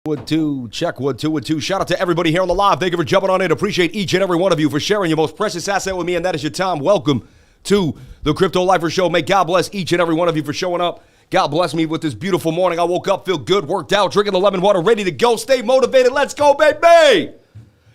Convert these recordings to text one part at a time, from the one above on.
Wood 2, check Wood 2, Wood 2. Shout out to everybody here on the live. Thank you for jumping on in. Appreciate each and every one of you for sharing your most precious asset with me, and that is your time. Welcome to the Crypto Lifer Show. May God bless each and every one of you for showing up. God bless me with this beautiful morning. I woke up, feel good, worked out, drinking the lemon water, ready to go. Stay motivated. Let's go, baby.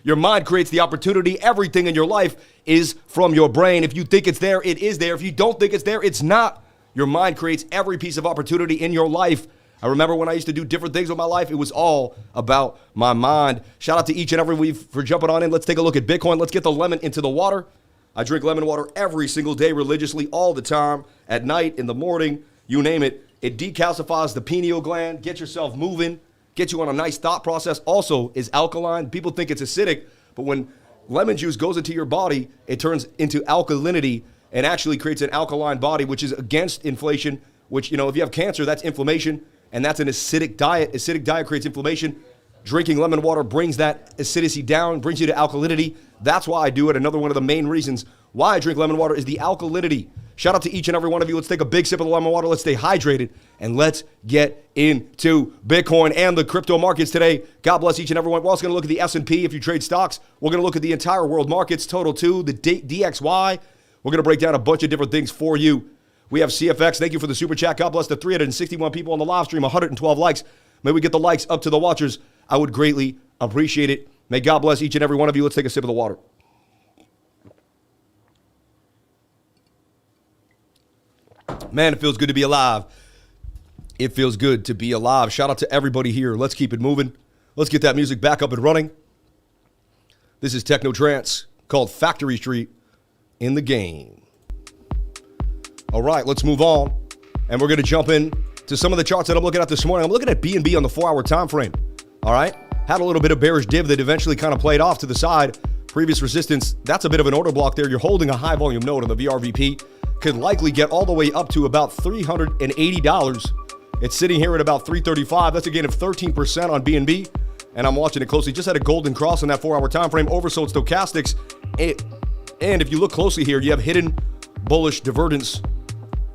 Your mind creates the opportunity. Everything in your life is from your brain. If you think it's there, it is there. If you don't think it's there, it's not. Your mind creates every piece of opportunity in your life. I remember when I used to do different things with my life, it was all about my mind. Shout out to each and every one for jumping on in. Let's take a look at Bitcoin. Let's get the lemon into the water. I drink lemon water every single day religiously, all the time, at night, in the morning, you name it. It decalcifies the pineal gland, get yourself moving, get you on a nice thought process. Also is alkaline. People think it's acidic, but when lemon juice goes into your body, it turns into alkalinity and actually creates an alkaline body, which is against inflation, which, you know, if you have cancer, that's inflammation. And that's an acidic diet. Acidic diet creates inflammation. Drinking lemon water brings that acidity down, brings you to alkalinity. That's why I do it. Another one of the main reasons why I drink lemon water is the alkalinity. Shout out to each and every one of you. Let's take a big sip of the lemon water. Let's stay hydrated. And let's get into Bitcoin and the crypto markets today. God bless each and every one. We're also going to look at the S&P if you trade stocks. We're going to look at the entire world markets, total two, the DXY. We're going to break down a bunch of different things for you. We have CFX. Thank you for the super chat. God bless the 361 people on the live stream, 112 likes. May we get the likes up to the watchers. I would greatly appreciate it. May God bless each and every one of you. Let's take a sip of the water. Man, it feels good to be alive. It feels good to be alive. Shout out to everybody here. Let's keep it moving. Let's get that music back up and running. This is Techno Trance called Factory Street in the game. All right, let's move on. And we're going to jump in to some of the charts that I'm looking at this morning. I'm looking at BNB on the 4-hour time frame. All right, had a little bit of bearish div that eventually kind of played off to the side. Previous resistance, that's a bit of an order block there. You're holding a high volume node on the VRVP. Could likely get all the way up to about $380. It's sitting here at about $335. That's a gain of 13% on BNB. And I'm watching it closely. Just had a golden cross on that 4-hour time frame. Oversold stochastics. And if you look closely here, you have hidden bullish divergence.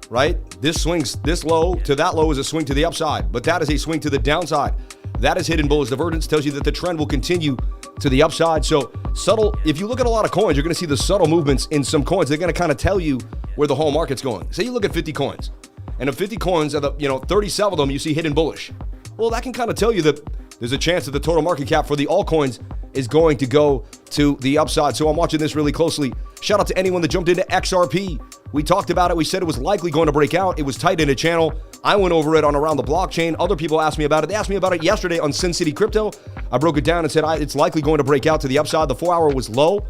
Right? This swings this low to that low is a swing to the upside, but that is a swing to the downside. That is hidden bullish divergence, tells you that the trend will continue to the upside. So subtle, if you look at a lot of coins, you're going to see the subtle movements in some coins. They're going to kind of tell you where the whole market's going. Say you look at 50 coins, and of 50 coins, 37 of them you see hidden bullish. Well, that can kind of tell you that there's a chance that the total market cap for the altcoins is going to go to the upside. So I'm watching this really closely. Shout out to anyone that jumped into XRP. We talked about it. We said it was likely going to break out. It was tight in a channel. I went over it on Around the Blockchain. Other people asked me about it. They asked me about it yesterday on Sin City Crypto. I broke it down and said it's likely going to break out to the upside. The 4-hour was low,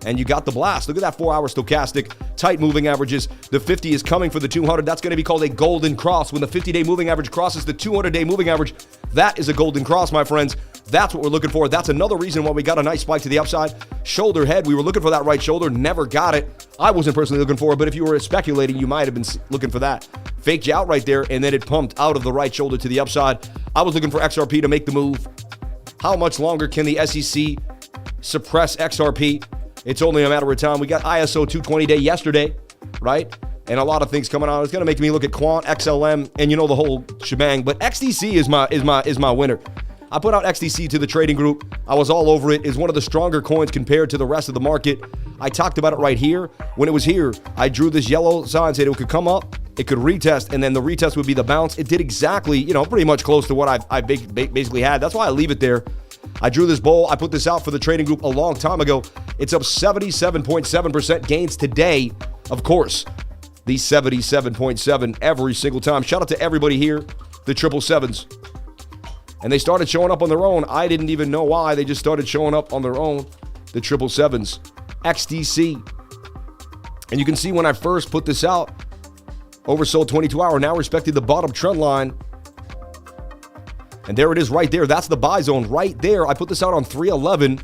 and you got the blast. Look at that 4-hour stochastic, tight moving averages. The 50 is coming for the 200. That's going to be called a golden cross. When the 50-day moving average crosses the 200-day moving average, that is a golden cross, my friends. That's what we're looking for. That's another reason why we got a nice spike to the upside. Shoulder head, we were looking for that right shoulder, never got it. I wasn't personally looking for it, but if you were speculating, you might have been looking for that. Faked you out right there, and then it pumped out of the right shoulder to the upside. I was looking for XRP to make the move. How much longer can the SEC suppress XRP? It's only a matter of time. We got ISO 220 day yesterday, right? And a lot of things coming out. It's going to make me look at Quant, XLM, and the whole shebang. But XDC is my winner. I put out XDC to the trading group. I was all over it. It's one of the stronger coins compared to the rest of the market. I talked about it right here. When it was here, I drew this yellow sign, said it could come up, it could retest, and then the retest would be the bounce. It did exactly, pretty much close to what I basically had. That's why I leave it there. I drew this bowl. I put this out for the trading group a long time ago. It's up 77.7% gains today. Of course, the 77.7 every single time. Shout out to everybody here, the 777s. And they started showing up on their own. I didn't even know why. They just started showing up on their own, the 777s. XDC. And you can see when I first put this out, oversold 22-hour, now respected the bottom trend line. And there it is right there. That's the buy zone right there. I put this out on 311.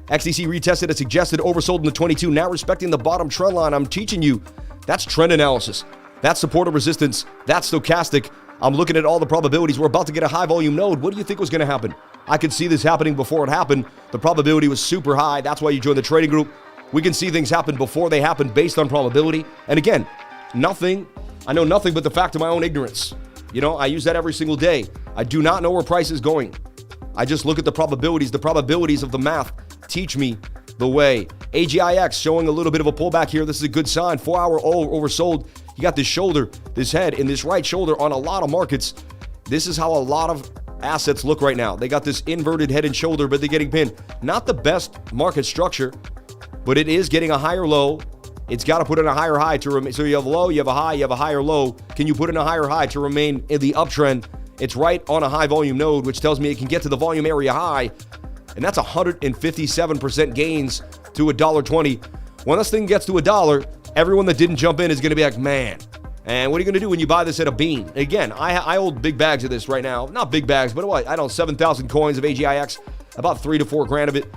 XDC retested as suggested, oversold in the 22, now respecting the bottom trend line. I'm teaching you. That's trend analysis. That's support and resistance. That's stochastic. I'm looking at all the probabilities. We're about to get a high volume node. What do you think was going to happen? I could see this happening before it happened. The probability was super high. That's why you join the trading group. We can see things happen before they happen based on probability. And again, I know nothing but the fact of my own ignorance. I use that every single day. I do not know where price is going. I just look at the probabilities. The probabilities of the math teach me the way. AGIX showing a little bit of a pullback here. This is a good sign. 4-hour oversold. You got this shoulder, this head, and this right shoulder on a lot of markets. This is how a lot of assets look right now. They got this inverted head and shoulder, but they're getting pinned. Not the best market structure, but it is getting a higher low. It's got to put in a higher high to remain. So you have low, you have a high, you have a higher low. Can you put in a higher high to remain in the uptrend? It's right on a high volume node, which tells me it can get to the volume area high. And that's 157% gains to $1.20. When this thing gets to $1, everyone that didn't jump in is going to be like, man. And what are you going to do when you buy this at a bean? Again, I hold big bags of this right now. Not big bags, but what? I don't know, 7,000 coins of AGIX, about 3 to 4 grand of it.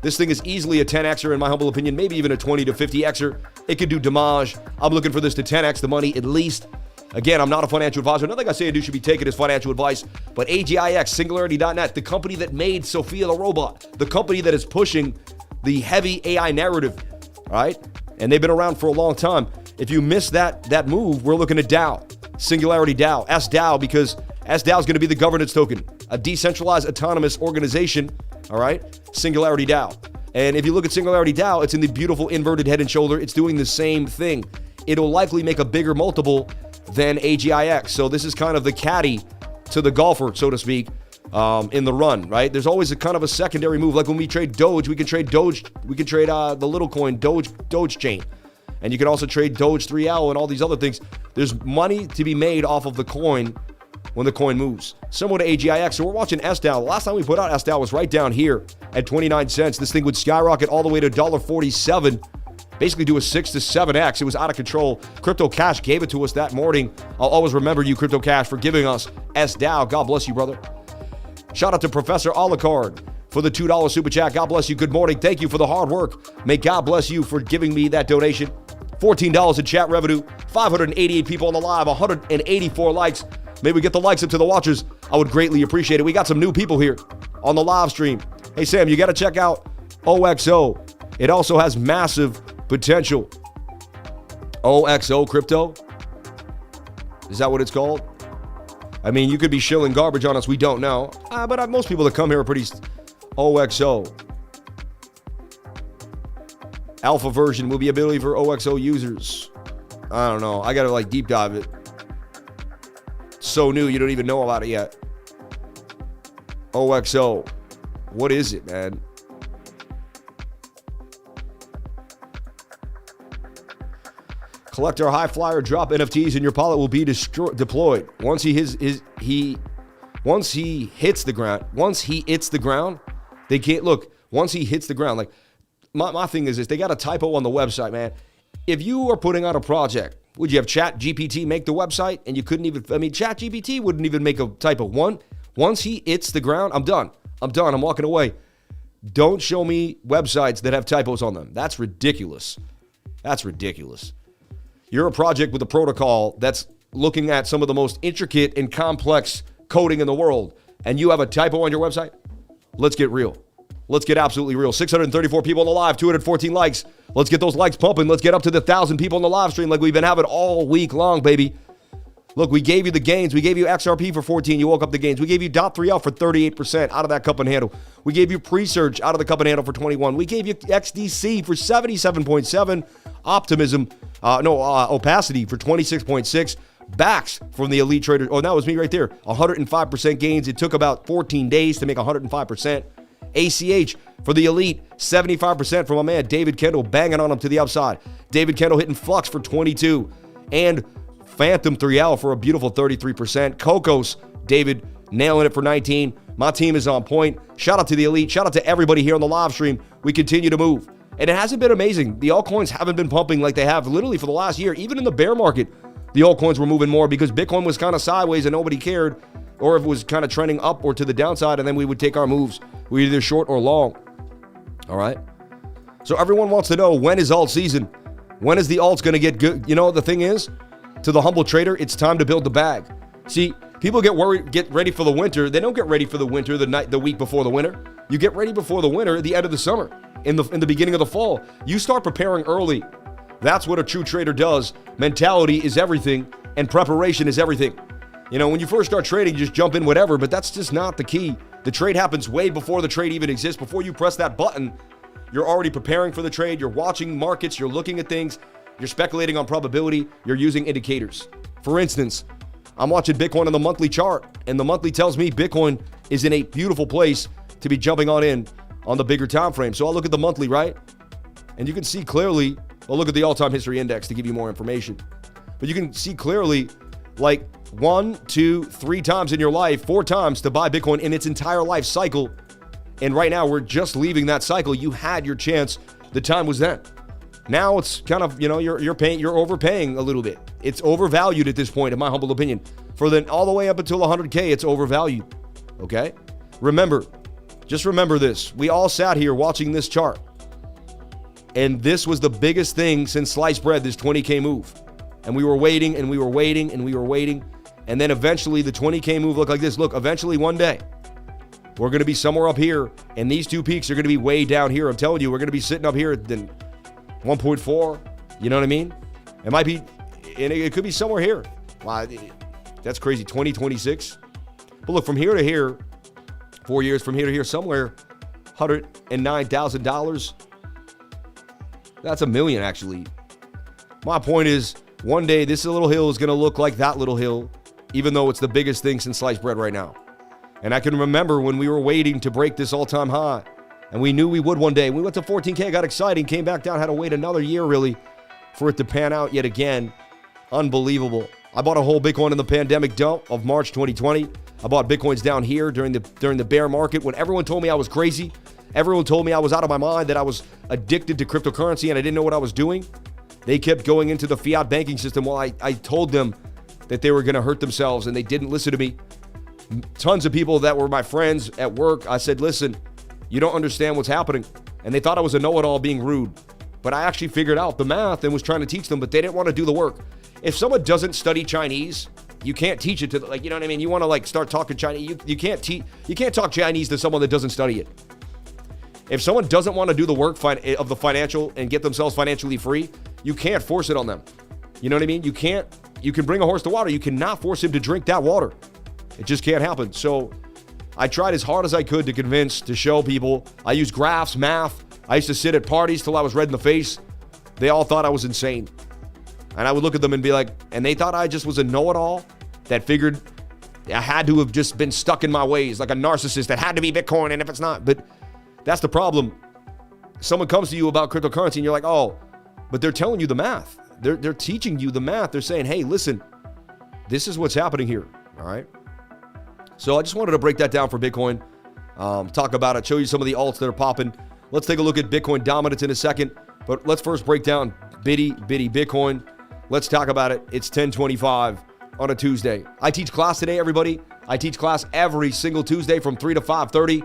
This thing is easily a 10xer in my humble opinion, maybe even a 20 to 50xer. It could do damage. I'm looking for this to 10x the money at least. Again, I'm not a financial advisor. Nothing I say and do should be taken as financial advice. But AGIX, Singularity.net, the company that made Sophia the robot, the company that is pushing the heavy AI narrative, all right? And they've been around for a long time. If you miss that move, we're looking at DAO, Singularity DAO, SDAO, because SDAO is going to be the governance token, a decentralized autonomous organization, all right? Singularity DAO. And if you look at Singularity DAO, it's in the beautiful inverted head and shoulder. It's doing the same thing. It'll likely make a bigger multiple than AGIX. So this is kind of the caddy to the golfer, so to speak, in the run, right? There's always a kind of a secondary move. Like when we trade Doge, we can trade Doge. We can trade the little coin Doge chain. And you can also trade Doge 3L and all these other things. There's money to be made off of the coin when the coin moves. Similar to AGIX. So we're watching SDAO. The last time we put out SDAO was right down here at 29 cents. This thing would skyrocket all the way to $1.47. Basically do a 6 to 7x. It was out of control. Crypto Cash gave it to us that morning. I'll always remember you, Crypto Cash, for giving us SDAO. God bless you, brother. Shout out to Professor Alucard for the $2 super chat. God bless you. Good morning. Thank you for the hard work. May God bless you for giving me that donation. $14 in chat revenue. 588 people on the live. 184 likes. Maybe we get the likes up to the watchers. I would greatly appreciate it. We got some new people here on the live stream. Hey, Sam, you got to check out OXO. It also has massive potential. OXO crypto? Is that what it's called? I mean, you could be shilling garbage on us. We don't know. But most people that come here are pretty... OXO. Alpha version will be ability for OXO users. I don't know. I got to deep dive it. So new, you don't even know about it yet. OXO. What is it, man? Collect our high flyer drop NFTs and your pilot will be deployed. Once he hits the ground, they can't look. Once he hits the ground, my thing is this, they got a typo on the website, man. If you are putting out a project, would you have ChatGPT make the website and you couldn't even, ChatGPT wouldn't even make a typo. Once he hits the ground, I'm done. I'm walking away. Don't show me websites that have typos on them. That's ridiculous. You're a project with a protocol that's looking at some of the most intricate and complex coding in the world, and you have a typo on your website? Let's get real. Let's get absolutely real. 634 people on the live, 214 likes. Let's get those likes pumping. Let's get up to the 1,000 people on the live stream like we've been having all week long, baby. Look, we gave you the gains. We gave you XRP for 14. You woke up the gains. We gave you DOT3L for 38% out of that cup and handle. We gave you Presearch out of the cup and handle for 21. We gave you XDC for 77.7. Opacity for 26.6. Backs from the elite traders. Oh, that was me right there. 105% gains. It took about 14 days to make 105%. ACH for the elite, 75% from my man David Kendall, banging on him to the upside. David Kendall hitting Flux for 22. And Phantom 3L for a beautiful 33%. Cocos, David nailing it for 19. My team is on point. Shout out to the elite. Shout out to everybody here on the live stream. We continue to move. And it hasn't been amazing. The altcoins haven't been pumping like they have literally for the last year. Even in the bear market, the altcoins were moving more because Bitcoin was kind of sideways and nobody cared. Or if it was kind of trending up or to the downside, and then we would take our moves. We're either short or long. All right? So everyone wants to know, when is alt season? When is the alts going to get good? You know, the thing is, to the humble trader, it's time to build the bag. See, people get ready for the winter. They don't get ready for the winter the week before the winter. You get ready before the winter at the end of the summer, in the beginning of the fall. You start preparing early. That's what a true trader does. Mentality is everything, and preparation is everything. You know, when you first start trading, you just jump in whatever, but that's just not the key. The trade happens way before the trade even exists. Before you press that button, you're already preparing for the trade. You're watching markets. You're looking at things. You're speculating on probability. You're using indicators. For instance, I'm watching Bitcoin on the monthly chart, and the monthly tells me Bitcoin is in a beautiful place to be jumping on the bigger time frame. So I'll look at the monthly, right? And you can see clearly, I'll look at the all-time history index to give you more information. But you can see clearly, like 1, 2, 3 times in your life, 4 times to buy Bitcoin in its entire life cycle. And right now, we're just leaving that cycle. You had your chance. The time was then. Now it's kind of, you're overpaying a little bit. It's overvalued at this point, in my humble opinion. For then all the way up until 100K, it's overvalued. Okay? Just remember this. We all sat here watching this chart. And this was the biggest thing since sliced bread, this 20K move. And we were waiting, and we were waiting, and we were waiting. And then eventually the 20K move looked like this. Look, eventually one day, we're going to be somewhere up here, and these two peaks are going to be way down here. I'm telling you, we're going to be sitting up here at 1.4. You know what I mean? It might be, and it could be somewhere here. Wow, that's crazy. 2026. But look, from here to here, 4 years from here to here, somewhere, $109,000. That's $1 million, actually. My point is, one day this little hill is going to look like that little hill, even though it's the biggest thing since sliced bread right now. And I can remember when we were waiting to break this all-time high, and we knew we would one day. We went to 14K, got exciting, came back down, had to wait another year, really, for it to pan out yet again. Unbelievable. I bought a whole Bitcoin in the pandemic dump of March 2020. I bought Bitcoins down here during the bear market when everyone told me I was crazy. Everyone told me I was out of my mind, that I was addicted to cryptocurrency and I didn't know what I was doing. They kept going into the fiat banking system while I told them that they were going to hurt themselves, and they didn't listen to me. Tons of people that were my friends at work, I said, listen, you don't understand what's happening. And they thought I was a know-it-all being rude. But I actually figured out the math and was trying to teach them, but they didn't want to do the work. If someone doesn't study Chinese, you can't teach it to, like, you know what I mean? You want to start talking Chinese. You can't talk Chinese to someone that doesn't study it. If someone doesn't want to do the work of the financial and get themselves financially free, you can't force it on them. You know what I mean? You can bring a horse to water. You cannot force him to drink that water. It just can't happen. So I tried as hard as I could to show people. I used graphs, math. I used to sit at parties till I was red in the face. They all thought I was insane. And I would look at them and be like, and they thought I just was a know-it-all that figured I had to have just been stuck in my ways, like a narcissist that had to be Bitcoin, and if it's not. But that's the problem. Someone comes to you about cryptocurrency and you're like, oh, but they're telling you the math. They're teaching you the math. They're saying, hey, listen, this is what's happening here. All right. So I just wanted to break that down for Bitcoin, talk about it, show you some of the alts that are popping. Let's take a look at Bitcoin dominance in a second, but let's first break down bitty Bitcoin. Let's talk about it. It's 10:25 on a Tuesday. I teach class today, everybody. I teach class every single Tuesday from 3 to 5:30.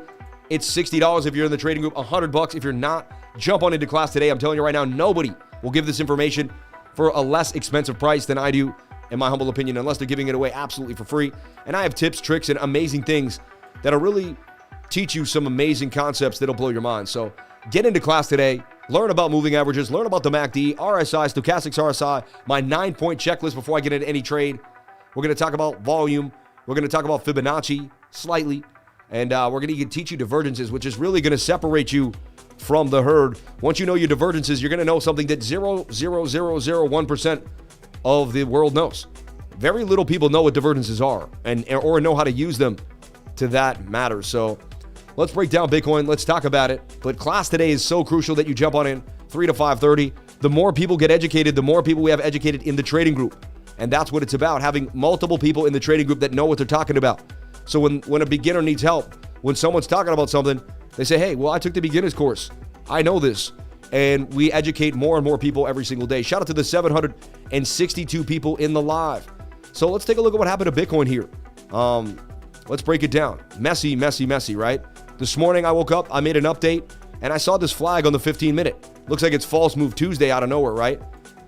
It's $60 if you're in the trading group, $100 if you're not. Jump on into class today. I'm telling you right now, nobody will give this information for a less expensive price than I do, in my humble opinion, unless they're giving it away absolutely for free. And I have tips, tricks, and amazing things that'll really teach you some amazing concepts that'll blow your mind. So get into class today. Learn about moving averages. Learn about the MACD, RSI, stochastics RSI, my 9-point checklist before I get into any trade. We're going to talk about volume. We're going to talk about Fibonacci slightly. And we're going to teach you divergences, which is really going to separate you from the herd. Once you know your divergences, you're going to know something that 0.0001% of the world knows. Very little people know what divergences are or know how to use them to that matter. So let's break down Bitcoin. Let's talk about it. But class today is so crucial that you jump on in 3 to 5:30. The more people get educated, the more people we have educated in the trading group. And that's what it's about, having multiple people in the trading group that know what they're talking about. So when a beginner needs help, when someone's talking about something, they say, hey, well, I took the beginner's course. I know this. And we educate more and more people every single day. Shout out to the 762 people in the live. So let's take a look at what happened to Bitcoin here. Let's break it down. Messy, right? This morning I woke up, I made an update, and I saw this flag on the 15-minute. Looks like it's False Move Tuesday out of nowhere, right?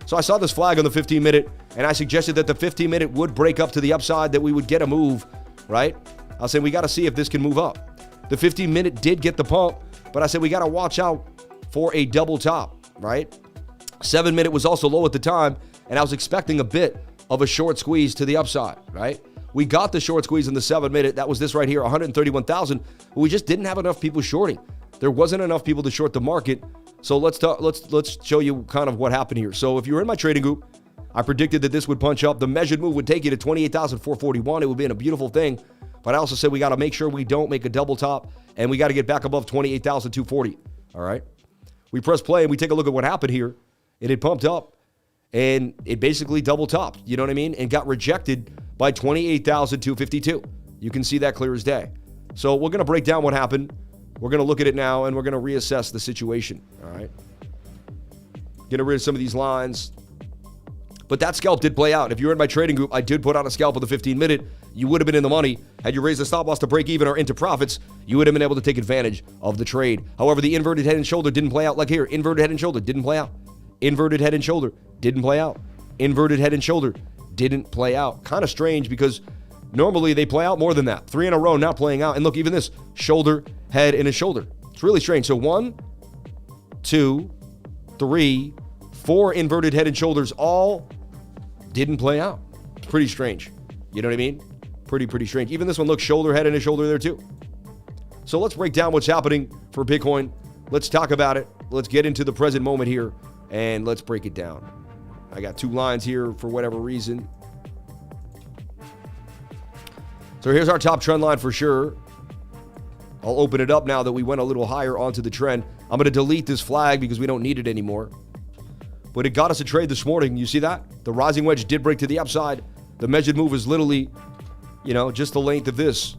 So I saw this flag on the 15-minute, and I suggested that the 15-minute would break up to the upside, that we would get a move, right? I was saying we got to see if this can move up. The 15-minute did get the pump, but I said we got to watch out for a double top, right? 7-minute was also low at the time, and I was expecting a bit of a short squeeze to the upside, right? We got the short squeeze in the 7-minute. That was this right here, 131,000. But we just didn't have enough people shorting. There wasn't enough people to short the market. So let's show you kind of what happened here. So if you're in my trading group, I predicted that this would punch up. The measured move would take you to 28,441. It would be a beautiful thing. But I also said we got to make sure we don't make a double top, and we got to get back above 28,240. All right. We press play and we take a look at what happened here. It had pumped up and it basically double topped, you know what I mean? And got rejected by 28,252. You can see that clear as day. So we're going to break down what happened. We're going to look at it now and we're going to reassess the situation. All right. Get rid of some of these lines. But that scalp did play out. If you're in my trading group, I did put out a scalp with the 15-minute. You would have been in the money. Had you raised the stop loss to break even or into profits, you would have been able to take advantage of the trade. However, the inverted head and shoulder didn't play out like here. Inverted head and shoulder didn't play out. Inverted head and shoulder didn't play out. Inverted head and shoulder didn't play out. Kind of strange because normally they play out more than that. 3 in a row not playing out. And look, even this shoulder, head, and a shoulder. It's really strange. So 1, 2, 3, 4 inverted head and shoulders all didn't play out. It's pretty strange. You know what I mean? Pretty strange. Even this one looks shoulder, head, and a shoulder there too. So let's break down what's happening for Bitcoin. Let's talk about it. Let's get into the present moment here and let's break it down. I got 2 lines here for whatever reason. So here's our top trend line for sure. I'll open it up now that we went a little higher onto the trend. I'm going to delete this flag because we don't need it anymore. But it got us a trade this morning. You see that? The rising wedge did break to the upside. The measured move is literally, just the length of this.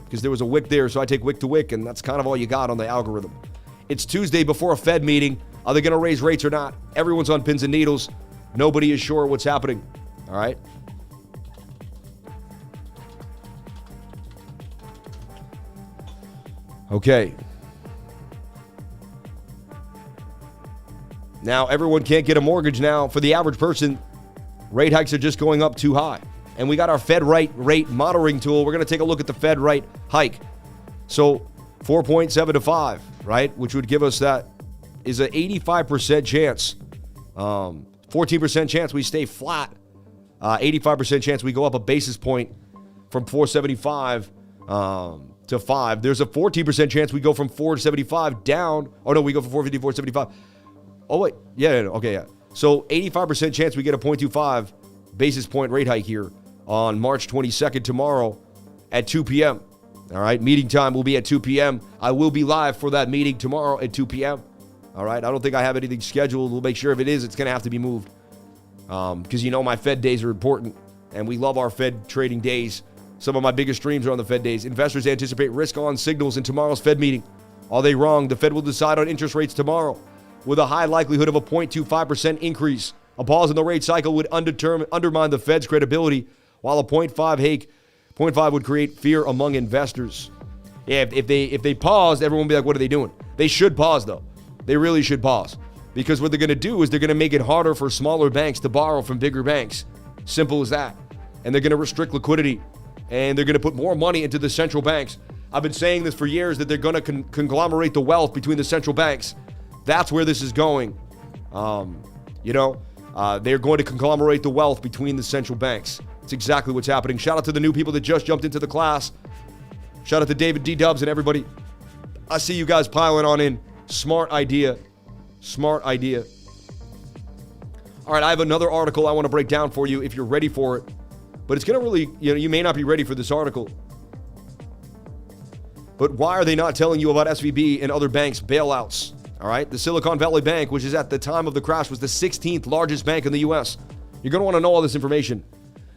Because there was a wick there, so I take wick to wick, and that's kind of all you got on the algorithm. It's Tuesday before a Fed meeting. Are they going to raise rates or not? Everyone's on pins and needles. Nobody is sure what's happening. All right? Okay. Now, everyone can't get a mortgage now. For the average person, rate hikes are just going up too high. And we got our Fed rate monitoring tool. We're going to take a look at the Fed rate hike. So 4.7 to 5, right? Which would give us that is an 85% chance. 14% chance we stay flat. 85% chance we go up a basis point from 475 to 5. There's a 14% chance we go from 475 down. Oh, no, we go from 450 to 475. Oh, wait. Yeah. Okay, yeah. So 85% chance we get a 0.25 basis point rate hike here on March 22nd tomorrow at 2 p.m. All right. Meeting time will be at 2 p.m. I will be live for that meeting tomorrow at 2 p.m. All right. I don't think I have anything scheduled. We'll make sure if it is, it's going to have to be moved. Because my Fed days are important and we love our Fed trading days. Some of my biggest streams are on the Fed days. Investors anticipate risk-on signals in tomorrow's Fed meeting. Are they wrong? The Fed will decide on interest rates tomorrow with a high likelihood of a 0.25% increase. A pause in the rate cycle would undermine the Fed's credibility, while a 0.5 would create fear among investors. Yeah, if they paused, everyone would be like, what are they doing? They should pause, though. They really should pause. Because what they're going to do is they're going to make it harder for smaller banks to borrow from bigger banks. Simple as that. And they're going to restrict liquidity. And they're going to put more money into the central banks. I've been saying this for years, that they're going to conglomerate the wealth between the central banks. That's where this is going. They're going to conglomerate the wealth between the central banks. It's exactly what's happening. Shout out to the new people that just jumped into the class. Shout out to David D. Dubs and everybody. I see you guys piling on in. Smart idea. Smart idea. All right, I have another article I want to break down for you if you're ready for it. But it's going to really, you may not be ready for this article. But why are they not telling you about SVB and other banks' bailouts? All right, the Silicon Valley Bank, which is at the time of the crash, was the 16th largest bank in the U.S. You're going to want to know all this information.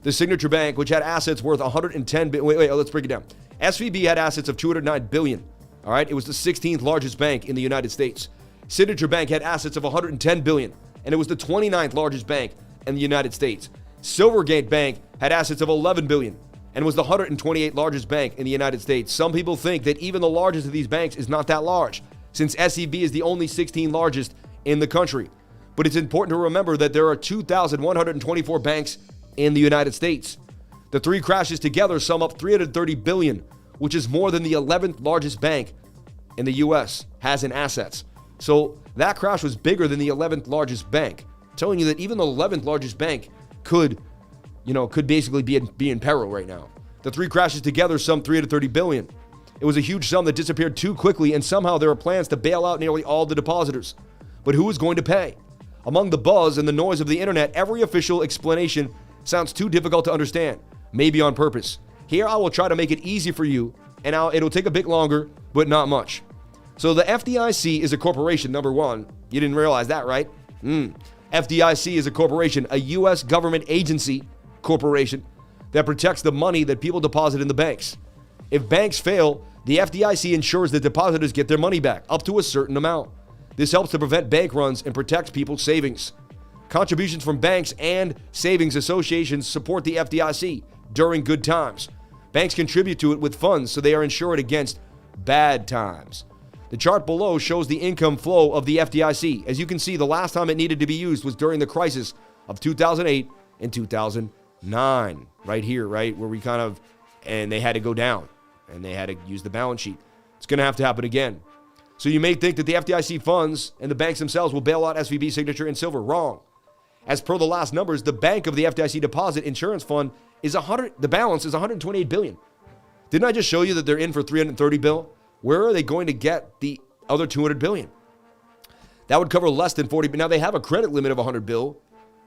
The Signature Bank, which had assets worth 110 billion. Wait, let's break it down. SVB had assets of 209 billion. All right, it was the 16th largest bank in the United States. Signature Bank had assets of 110 billion, and it was the 29th largest bank in the United States. Silvergate Bank had assets of 11 billion and was the 128th largest bank in the United States. Some people think that even the largest of these banks is not that large, since SEB is the only 16th largest in the country. But it's important to remember that there are 2,124 banks in the United States. The three crashes together sum up 330 billion, which is more than the 11th largest bank in the US has in assets. So that crash was bigger than the 11th largest bank, telling you that even the 11th largest bank could could basically be in peril right now. The three crashes together summed $330 billion. It was a huge sum that disappeared too quickly, and somehow there are plans to bail out nearly all the depositors. But who is going to pay? Among the buzz and the noise of the internet, every official explanation sounds too difficult to understand, maybe on purpose. Here I will try to make it easy for you, and it'll take a bit longer, but not much. So the FDIC is a corporation, number one. You didn't realize that, right? FDIC is a corporation, a U.S. government agency corporation that protects the money that people deposit in the banks. If banks fail, the FDIC ensures that depositors get their money back, up to a certain amount. This helps to prevent bank runs and protects people's savings. Contributions from banks and savings associations support the FDIC during good times. Banks contribute to it with funds, so they are insured against bad times. The chart below shows the income flow of the FDIC. As you can see, the last time it needed to be used was during the crisis of 2008 and 2009. Right here, right? Where and they had to go down. And they had to use the balance sheet. It's going to happen again. So you may think that the FDIC funds and the banks themselves will bail out SVB, Signature, and Silver. Wrong. As per the last numbers, the bank of the FDIC Deposit Insurance Fund the balance is $128 billion. Didn't I just show you that they're in for $330 billion? Where are they going to get the other $200 billion? That would cover less than 40. Now they have a credit limit of $100 billion,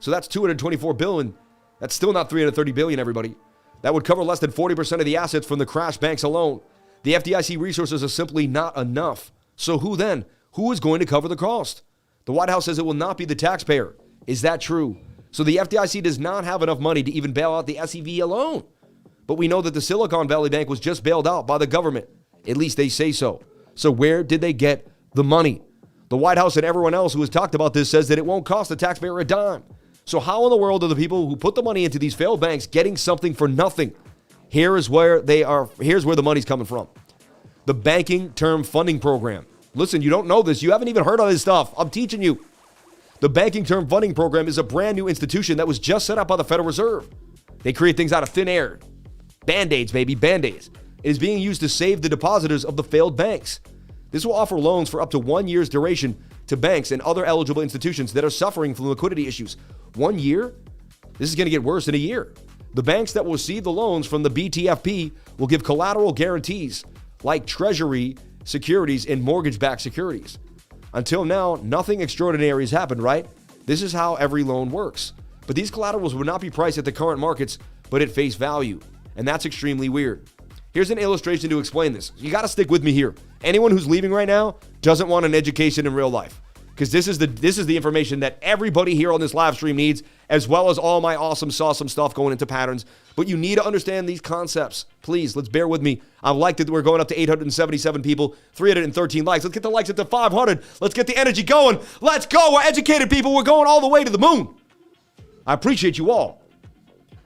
so that's $224 billion. That's still not $330 billion, everybody. That would cover less than 40% of the assets from the crash banks alone. The FDIC resources are simply not enough. So who then? Who is going to cover the cost? The White House says it will not be the taxpayer. Is that true? So the FDIC does not have enough money to even bail out the SEV alone. But we know that the Silicon Valley Bank was just bailed out by the government. At least they say so. So where did they get the money? The White House and everyone else who has talked about this says that it won't cost the taxpayer a dime. So how in the world are the people who put the money into these failed banks getting something for nothing? Here's where the money's coming from. The Banking Term Funding Program. Listen, you don't know this. You haven't even heard of this stuff. I'm teaching you. The Banking Term Funding Program is a brand new institution that was just set up by the Federal Reserve. They create things out of thin air. Band-aids, baby, Band-aids. It is being used to save the depositors of the failed banks. This will offer loans for up to 1 year's duration to banks and other eligible institutions that are suffering from liquidity issues. 1 year? This is going to get worse in a year. The banks that will receive the loans from the BTFP will give collateral guarantees like Treasury securities and mortgage-backed securities. Until now, nothing extraordinary has happened, right? This is how every loan works. But these collaterals will not be priced at the current markets, but at face value. And that's extremely weird. Here's an illustration to explain this. You got to stick with me here. Anyone who's leaving right now doesn't want an education in real life, because this is the information that everybody here on this live stream needs, as well as all my awesome stuff going into patterns. But you need to understand these concepts. Please, let's bear with me. I like that we're going up to 877 people, 313 likes. Let's get the likes up to 500. Let's get the energy going. Let's go. We're educated people. We're going all the way to the moon. I appreciate you all.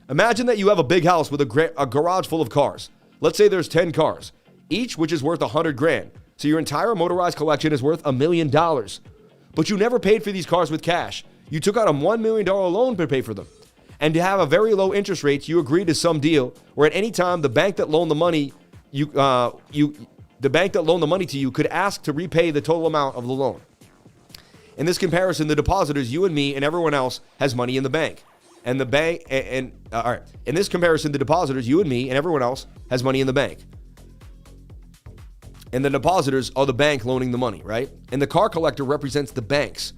Imagine that you have a big house with a garage full of cars. Let's say there's 10 cars, each which is worth $100,000. So your entire motorized collection is worth $1 million. But you never paid for these cars with cash. You took out a $1 million loan to pay for them. And to have a very low interest rates, you agreed to some deal where at any time the bank that loaned the money, the bank that loaned the money to you could ask to repay the total amount of the loan. In this comparison, the depositors, you and me and everyone else, has money in the bank. And the bank, all right. In this comparison, the depositors, you and me and everyone else, has money in the bank. And the depositors are the bank loaning the money, right? And the car collector represents the banks.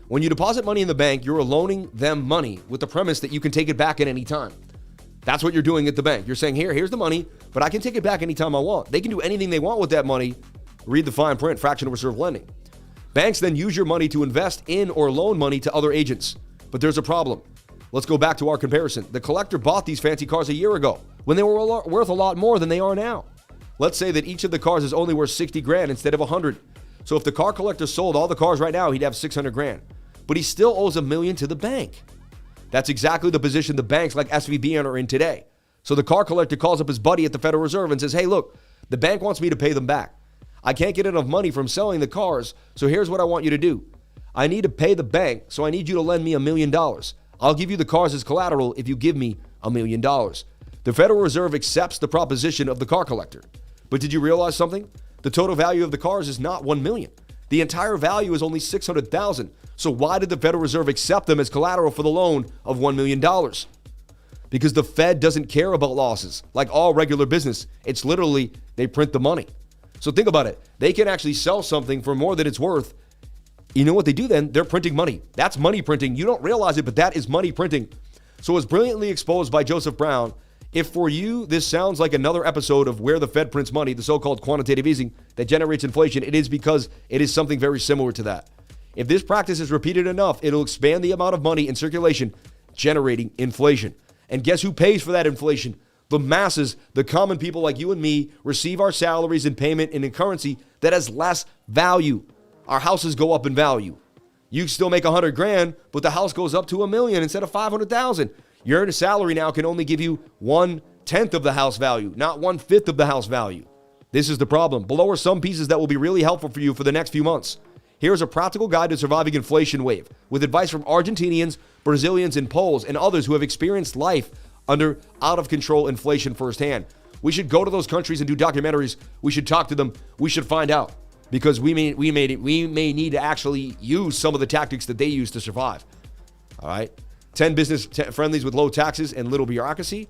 When you deposit money in the bank, you're loaning them money with the premise that you can take it back at any time. That's what you're doing at the bank. You're saying, here's the money, but I can take it back anytime I want. They can do anything they want with that money. Read the fine print, fractional reserve lending. Banks then use your money to invest in or loan money to other agents. But there's a problem. Let's go back to our comparison. The collector bought these fancy cars a year ago when they were worth a lot more than they are now. Let's say that each of the cars is only worth $60,000 instead of $100,000. So if the car collector sold all the cars right now, he'd have $600,000. But he still owes $1 million to the bank. That's exactly the position the banks like SVB are in today. So the car collector calls up his buddy at the Federal Reserve and says, hey, look, the bank wants me to pay them back. I can't get enough money from selling the cars, so here's what I want you to do. I need to pay the bank, so I need you to lend me $1 million. I'll give you the cars as collateral if you give me $1 million. The Federal Reserve accepts the proposition of the car collector. But did you realize something? The total value of the cars is not $1 million. The entire value is only $600,000. So why did the Federal Reserve accept them as collateral for the loan of $1 million? because the Fed doesn't care about losses like all regular business. It's literally they print the money. So think about it. They can actually sell something for more than it's worth. You know what they do then? They're printing money. That's money printing. You don't realize it, but that is money printing. So as brilliantly exposed by Joseph Brown, if for you this sounds like another episode of where the Fed prints money, the so-called quantitative easing that generates inflation, it is because it is something very similar to that. If this practice is repeated enough, it'll expand the amount of money in circulation, generating inflation. And guess who pays for that inflation? The masses, the common people like you and me, receive our salaries and payment in a currency that has less value. Our houses go up in value. You still make 100 grand, but the house goes up to $1 million instead of 500,000. Your salary now can only give you 1/10 of the house value, not 1/5 of the house value. This is the problem. Below are some pieces that will be really helpful for you for the next few months. Here's a practical guide to surviving inflation wave with advice from Argentinians, Brazilians, and Poles, and others who have experienced life under out-of-control inflation firsthand. We should go to those countries and do documentaries. We should talk to them. We should find out, because we may need to actually use some of the tactics that they use to survive. All right? 10 business friendlies with low taxes and little bureaucracy,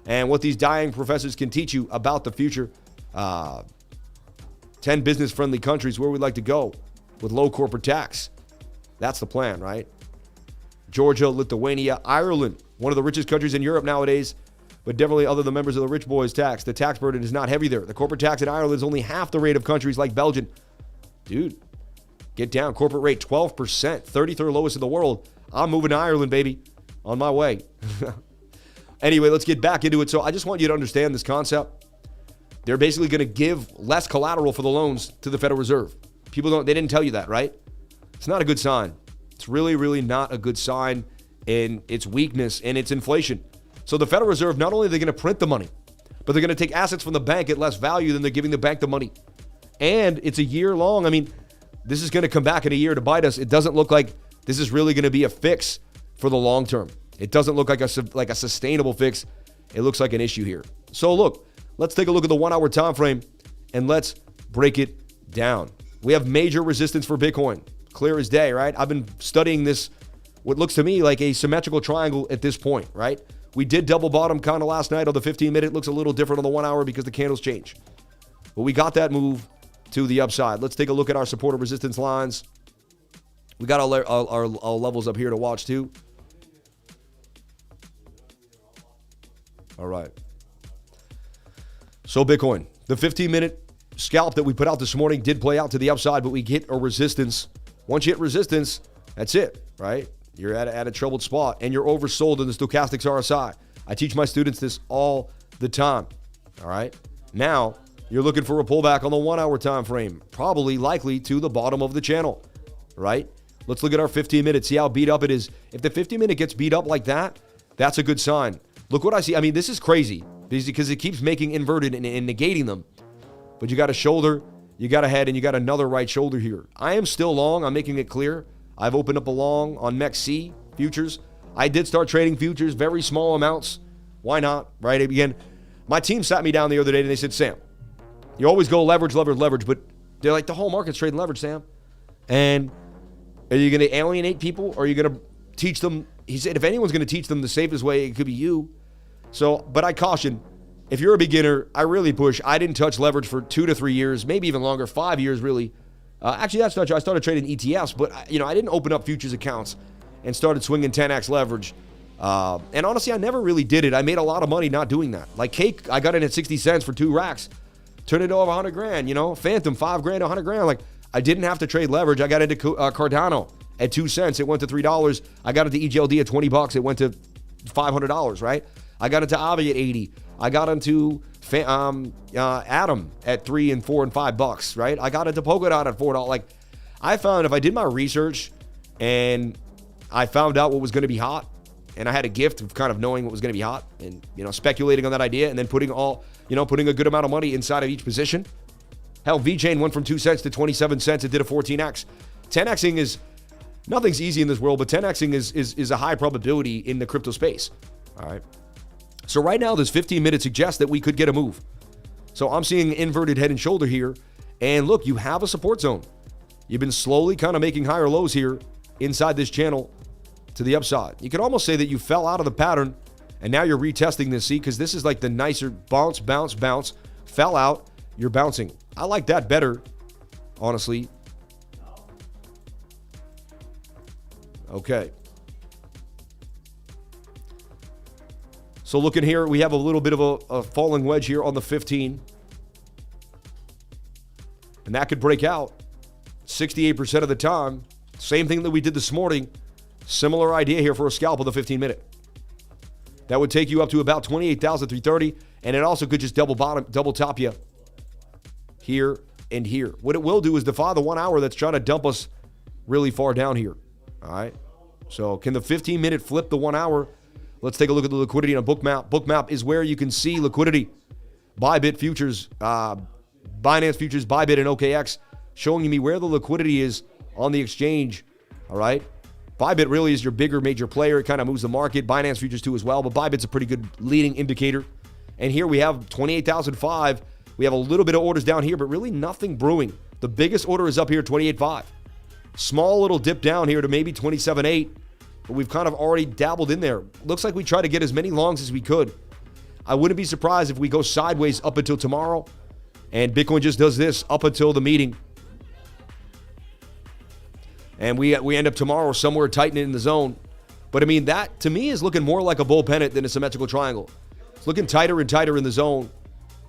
and what these dying professors can teach you about the future. 10 business-friendly countries where we'd like to go with low corporate tax. That's the plan, right? Georgia, Lithuania, Ireland, one of the richest countries in Europe nowadays, but definitely other than members of the rich boys tax. The tax burden is not heavy there. The corporate tax in Ireland is only half the rate of countries like Belgium. Dude, get down. Corporate rate 12%, 33rd lowest in the world. I'm moving to Ireland, baby. On my way. Anyway, let's get back into it. So I just want you to understand this concept. They're basically going to give less collateral for the loans to the Federal Reserve. They didn't tell you that, right? It's not a good sign. It's really, really not a good sign in its weakness and its inflation. So the Federal Reserve, not only are they going to print the money, but they're going to take assets from the bank at less value than they're giving the bank the money. And it's a year long. I mean, this is going to come back in a year to bite us. It doesn't look like this is really going to be a fix for the long term. It doesn't look like a sustainable fix. It looks like an issue here. So look, let's take a look at the 1 hour time frame and let's break it down. We have major resistance for Bitcoin. Clear as day, right? I've been studying this, what looks to me like a symmetrical triangle at this point, right? We did double bottom kind of last night on the 15-minute. Looks a little different on the 1 hour because the candles change. But we got that move to the upside. Let's take a look at our support and resistance lines. We got our levels up here to watch too. All right. So Bitcoin, the 15-minute scalp that we put out this morning did play out to the upside, but we hit a resistance. Once you hit resistance, that's it, right? You're at a troubled spot, and you're oversold in the stochastics RSI. I teach my students this all the time, all right? Now, you're looking for a pullback on the 1 hour time frame, probably likely to the bottom of the channel, right? Let's look at our 15-minute, see how beat up it is. If the 15-minute gets beat up like that, that's a good sign. Look what I see. I mean, this is crazy because it keeps making inverted and negating them. But you got a shoulder, you got a head, and you got another right shoulder here. I am still long. I'm making it clear. I've opened up a long on MEXC futures. I did start trading futures, very small amounts. Why not, right? Again, my team sat me down the other day and they said, Sam, you always go leverage, but they're like, the whole market's trading leverage, Sam. And are you going to alienate people or are you going to teach them? He said, if anyone's going to teach them the safest way, it could be you. So, but I caution, if you're a beginner, I really push. I didn't touch leverage for 2 to 3 years, maybe even longer, 5 years really. Actually, that's not true. I started trading ETFs, but I didn't open up futures accounts and started swinging 10x leverage. And honestly, I never really did it. I made a lot of money not doing that. Like Cake, I got in at 60 cents for 2 racks. Turned it over 100 grand, Phantom, 5 grand, 100 grand. Like, I didn't have to trade leverage. I got into Cardano at 2 cents. It went to $3. I got into EGLD at $20. It went to $500, right? I got into Avi at 80. I got into Atom at $3 and $4 and $5, right? I got into Polkadot at $4. Like, I found if I did my research and I found out what was going to be hot, and I had a gift of kind of knowing what was going to be hot and, speculating on that idea and then putting a good amount of money inside of each position. Hell, VeChain went from 2 cents to 27 cents. It did a 14x. 10xing is, nothing's easy in this world, but 10xing is a high probability in the crypto space. All right. So right now, this 15-minute suggests that we could get a move. So I'm seeing inverted head and shoulder here. And look, you have a support zone. You've been slowly kind of making higher lows here inside this channel to the upside. You could almost say that you fell out of the pattern And now you're retesting this, see, because this is like the nicer bounce, bounce, bounce, fell out, you're bouncing. I like that better, honestly. Okay. So looking here, we have a little bit of a falling wedge here on the 15. And that could break out 68% of the time. Same thing that we did this morning. Similar idea here for a scalp on the 15-minute. That would take you up to about 28,330, and it also could just double top you here and here. What it will do is defy the 1 hour that's trying to dump us really far down here. All right. So can the 15-minute flip the 1 hour? Let's take a look at the liquidity on BOOKMAP. BOOKMAP is where you can see liquidity. Bybit futures, Binance futures, Bybit, and OKX, showing me where the liquidity is on the exchange. All right. Bybit really is your bigger major player. It kind of moves the market. Binance futures too as well, but Bybit's a pretty good leading indicator. And here we have 28,005. We have a little bit of orders down here, but really nothing brewing. The biggest order is up here, 28.5. Small little dip down here to maybe 27.8, but we've kind of already dabbled in there. Looks like we try to get as many longs as we could. I wouldn't be surprised if we go sideways up until tomorrow, and Bitcoin just does this up until the meeting. And we end up tomorrow somewhere tightening in the zone. But I mean, that to me is looking more like a bull pennant than a symmetrical triangle. It's looking tighter and tighter in the zone.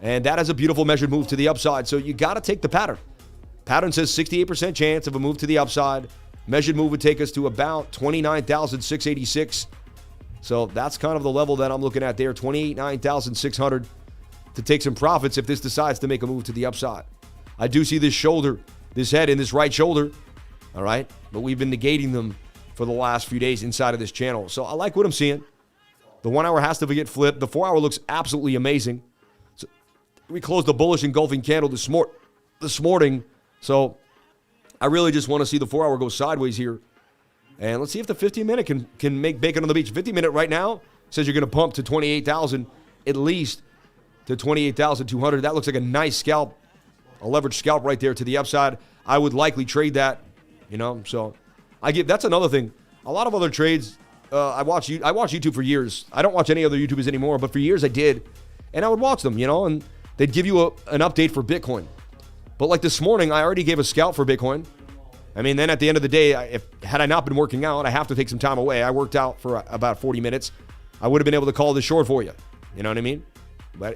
And that has a beautiful measured move to the upside. So you got to take the pattern. Pattern says 68% chance of a move to the upside. Measured move would take us to about 29,686. So that's kind of the level that I'm looking at there, 29,600 to take some profits if this decides to make a move to the upside. I do see this shoulder, this head in this right shoulder. All right, but we've been negating them for the last few days inside of this channel. So I like what I'm seeing. The 1 hour has to get flipped. The 4 hour looks absolutely amazing. So we closed the bullish engulfing candle this morning. So I really just want to see the 4 hour go sideways here. And let's see if the 15-minute can make bacon on the beach. 15-minute right now says you're going to pump to 28,000, at least to 28,200. That looks like a nice scalp, a leveraged scalp right there to the upside. I would likely trade that. You know, so that's another thing. A lot of other trades, I watch YouTube for years. I don't watch any other YouTubers anymore, but for years I did. And I would watch them, you know, and they'd give you an update for Bitcoin. But like this morning, I already gave a scalp for Bitcoin. I mean, then at the end of the day, had I not been working out, I have to take some time away. I worked out for about 40 minutes. I would have been able to call this short for you. You know what I mean?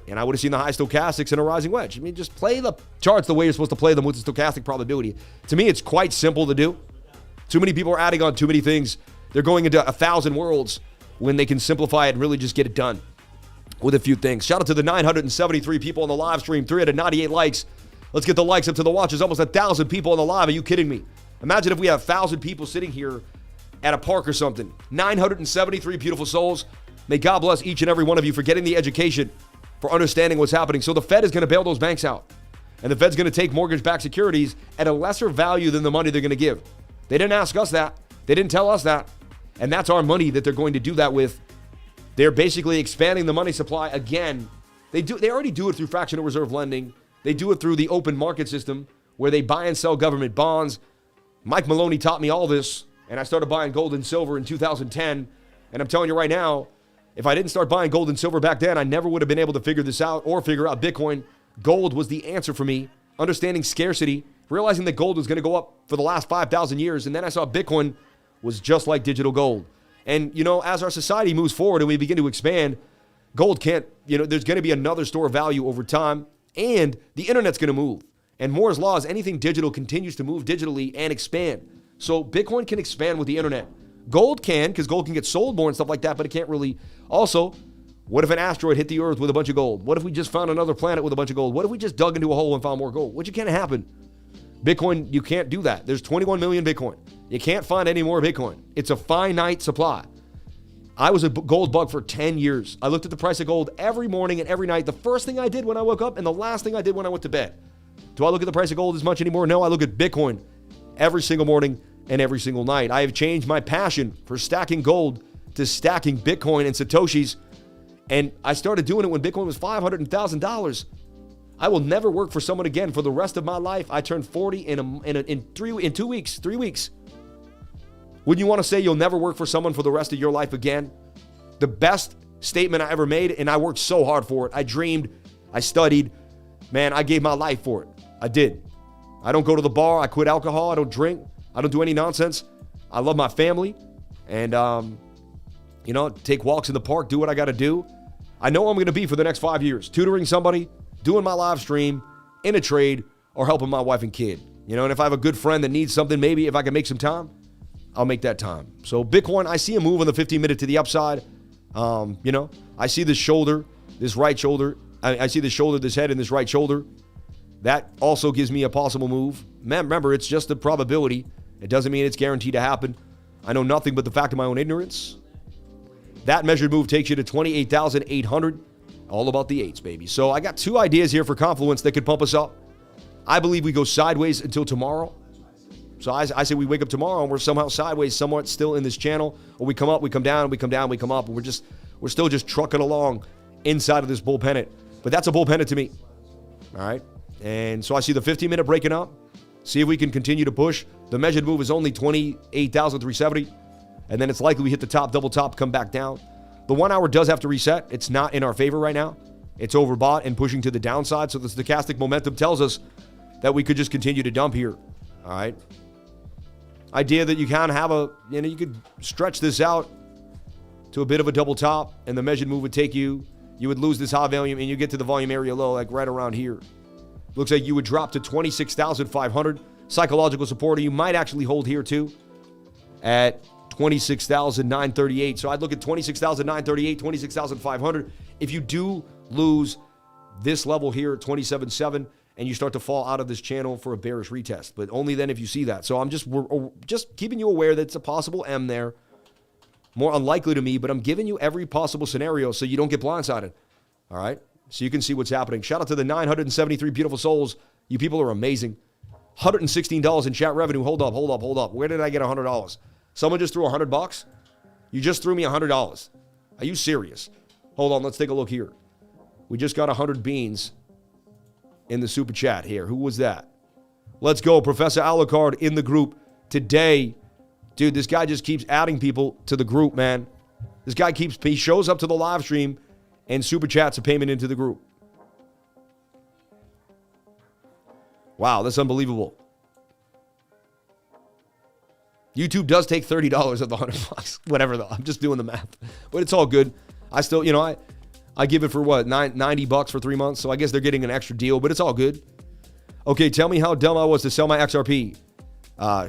And I would have seen the high stochastics and a rising wedge. I mean, just play the charts the way you're supposed to play them with the stochastic probability. To me, it's quite simple to do. Too many people are adding on too many things. They're going into 1,000 worlds when they can simplify it and really just get it done with a few things. Shout out to the 973 people on the live stream, 398 likes. Let's get the likes up to the watch. There's almost 1,000 people on the live. Are you kidding me? Imagine if we have 1,000 people sitting here at a park or something. 973 beautiful souls. May God bless each and every one of you for getting the education, for understanding what's happening. So the Fed is going to bail those banks out. And the Fed's going to take mortgage-backed securities at a lesser value than the money they're going to give. They didn't ask us that. They didn't tell us that. And that's our money that they're going to do that with. They're basically expanding the money supply again. They already do it through fractional reserve lending. They do it through the open market system where they buy and sell government bonds. Mike Maloney taught me all this, and I started buying gold and silver in 2010. And I'm telling you right now, if I didn't start buying gold and silver back then, I never would have been able to figure this out or figure out Bitcoin. Gold was the answer for me. Understanding scarcity, realizing that gold was going to go up for the last 5,000 years. And then I saw Bitcoin was just like digital gold. And, you know, as our society moves forward and we begin to expand, gold can't, there's going to be another store of value over time. And the internet's going to move. And Moore's Law is anything digital continues to move digitally and expand. So Bitcoin can expand with the internet. Gold can, because gold can get sold more and stuff like that, but it can't really. Also, what if an asteroid hit the Earth with a bunch of gold? What if we just found another planet with a bunch of gold? What if we just dug into a hole and found more gold? Which can't happen. Bitcoin, you can't do that. There's 21 million Bitcoin. You can't find any more Bitcoin. It's a finite supply. I was a gold bug for 10 years. I looked at the price of gold every morning and every night. The first thing I did when I woke up and the last thing I did when I went to bed. Do I look at the price of gold as much anymore? No, I look at Bitcoin every single morning and every single night. I have changed my passion for stacking gold to stacking Bitcoin and Satoshis. And I started doing it when Bitcoin was $500 and $1,000. I will never work for someone again for the rest of my life. I turned 40 in 2 weeks, 3 weeks. Wouldn't you want to say you'll never work for someone for the rest of your life again? The best statement I ever made, and I worked so hard for it. I dreamed, I studied, man, I gave my life for it. I did. I don't go to the bar. I quit alcohol. I don't drink. I don't do any nonsense. I love my family, and, take walks in the park, do what I got to do. I know I'm going to be for the next 5 years, tutoring somebody, doing my live stream, in a trade, or helping my wife and kid. And if I have a good friend that needs something, maybe if I can make some time, I'll make that time. So Bitcoin, I see a move on the 15-minute to the upside. I see this shoulder, this right shoulder. I see the shoulder, this head, and this right shoulder. That also gives me a possible move. Man, remember, it's just a probability. It doesn't mean it's guaranteed to happen. I know nothing but the fact of my own ignorance. That measured move takes you to 28,800. All about the eights, baby. So I got two ideas here for Confluence that could pump us up. I believe we go sideways until tomorrow. So I say we wake up tomorrow and we're somehow sideways, somewhat still in this channel. Or we come up, we come down, we come down, we come up. And we're still just trucking along inside of this bull pennant. But that's a bull pennant to me. All right. And so I see the 15-minute breaking up. See if we can continue to push. The measured move is only 28,370. And then it's likely we hit the top, double top, come back down. The 1 hour does have to reset. It's not in our favor right now. It's overbought and pushing to the downside. So the stochastic momentum tells us that we could just continue to dump here. All right. Idea that you can have you could stretch this out to a bit of a double top, and the measured move would take you would lose this high volume, and you get to the volume area low, like right around here. Looks like you would drop to 26,500. Psychological support, or you might actually hold here too at 26,938. So I'd look at 26,938, 26,500. If you do lose this level here at 27.7, and you start to fall out of this channel for a bearish retest, but only then if you see that. So we're just keeping you aware that it's a possible M there. More unlikely to me, but I'm giving you every possible scenario so you don't get blindsided. All right? So you can see what's happening. Shout out to the 973 beautiful souls. You people are amazing. $116 in chat revenue. Hold up. Where did I get $100? Someone just threw $100? You just threw me $100. Are you serious? Hold on, let's take a look here. We just got 100 beans in the super chat here. Who was that? Let's go. Professor Alucard in the group today. Dude, this guy just keeps adding people to the group, man. This guy he shows up to the live stream and super chats a payment into the group. Wow, that's unbelievable. YouTube does take $30 of the $100. Whatever, though. I'm just doing the math. But it's all good. I still, I give it for what, $90 for 3 months. So I guess they're getting an extra deal, but it's all good. Okay, tell me how dumb I was to sell my XRP.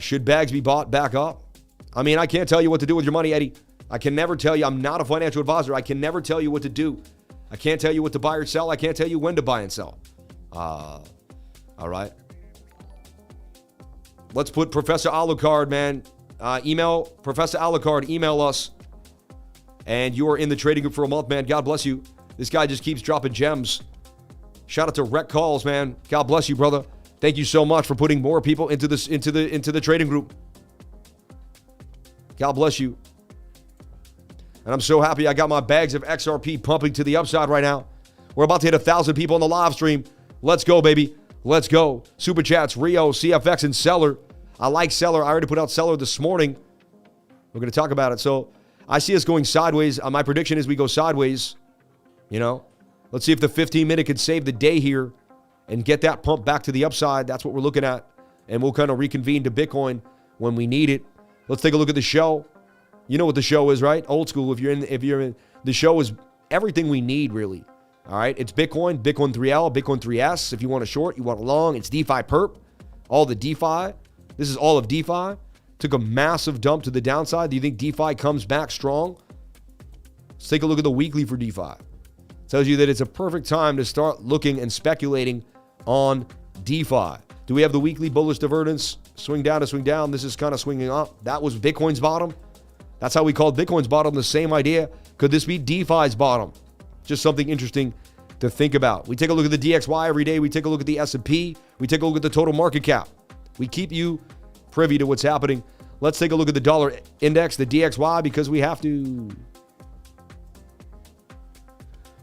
Should bags be bought back up? I mean, I can't tell you what to do with your money, Eddie. I can never tell you. I'm not a financial advisor. I can never tell you what to do. I can't tell you what to buy or sell. I can't tell you when to buy and sell. All right. Let's put Professor Alucard, man. Email Professor Alucard. Email us. And you are in the trading group for a month, man. God bless you. This guy just keeps dropping gems. Shout out to Rec Calls, man. God bless you, brother. Thank you so much for putting more people into the trading group. God bless you. And I'm so happy I got my bags of XRP pumping to the upside right now. We're about to hit 1,000 people on the live stream. Let's go, baby. Let's go. Super chats, Rio, CFX, and Seller. I like Seller. I already put out Seller this morning. We're going to talk about it. So I see us going sideways. My prediction is we go sideways. Let's see if the 15-minute can save the day here and get that pump back to the upside. That's what we're looking at. And we'll kind of reconvene to Bitcoin when we need it. Let's take a look at the show. You know what the show is, right? Old school. If you're in the show is everything we need, really. All right. It's Bitcoin, Bitcoin 3L, Bitcoin 3S. If you want a short, you want a long. It's DEFIPERP. All the DeFi. This is all of DeFi. Took a massive dump to the downside. Do you think DeFi comes back strong? Let's take a look at the weekly for DeFi. Tells you that it's a perfect time to start looking and speculating on DeFi. Do we have the weekly bullish divergence? Swing down to swing down. This is kind of swinging up. That was Bitcoin's bottom. That's how we called Bitcoin's bottom. The same idea. Could this be DeFi's bottom? Just something interesting to think about. We take a look at the DXY every day. We take a look at the S&P. We take a look at the total market cap. We keep you privy to what's happening. Let's take a look at the dollar index, the DXY, because we have to.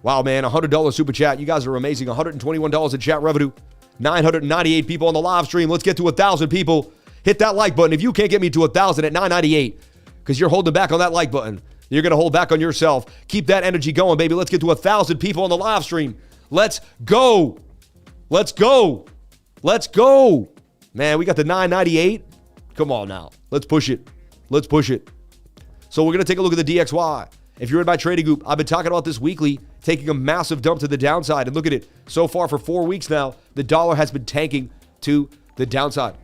Wow, man, $100 super chat. You guys are amazing. $121 in chat revenue. 998 people on the live stream. Let's get to 1,000 people. Hit that like button. If you can't get me to 1,000 at 998, because you're holding back on that like button, You're going to hold back on yourself. Keep that energy going, baby. Let's get to 1,000 people on the live stream. Let's go. Let's go. Let's go. Man, we got the 998. Come on now. Let's push it. Let's push it. So we're going to take a look at the DXY. If you're in my trading group, I've been talking about this weekly, taking a massive dump to the downside. And look at it. So far for 4 weeks now, the dollar has been tanking to the downside.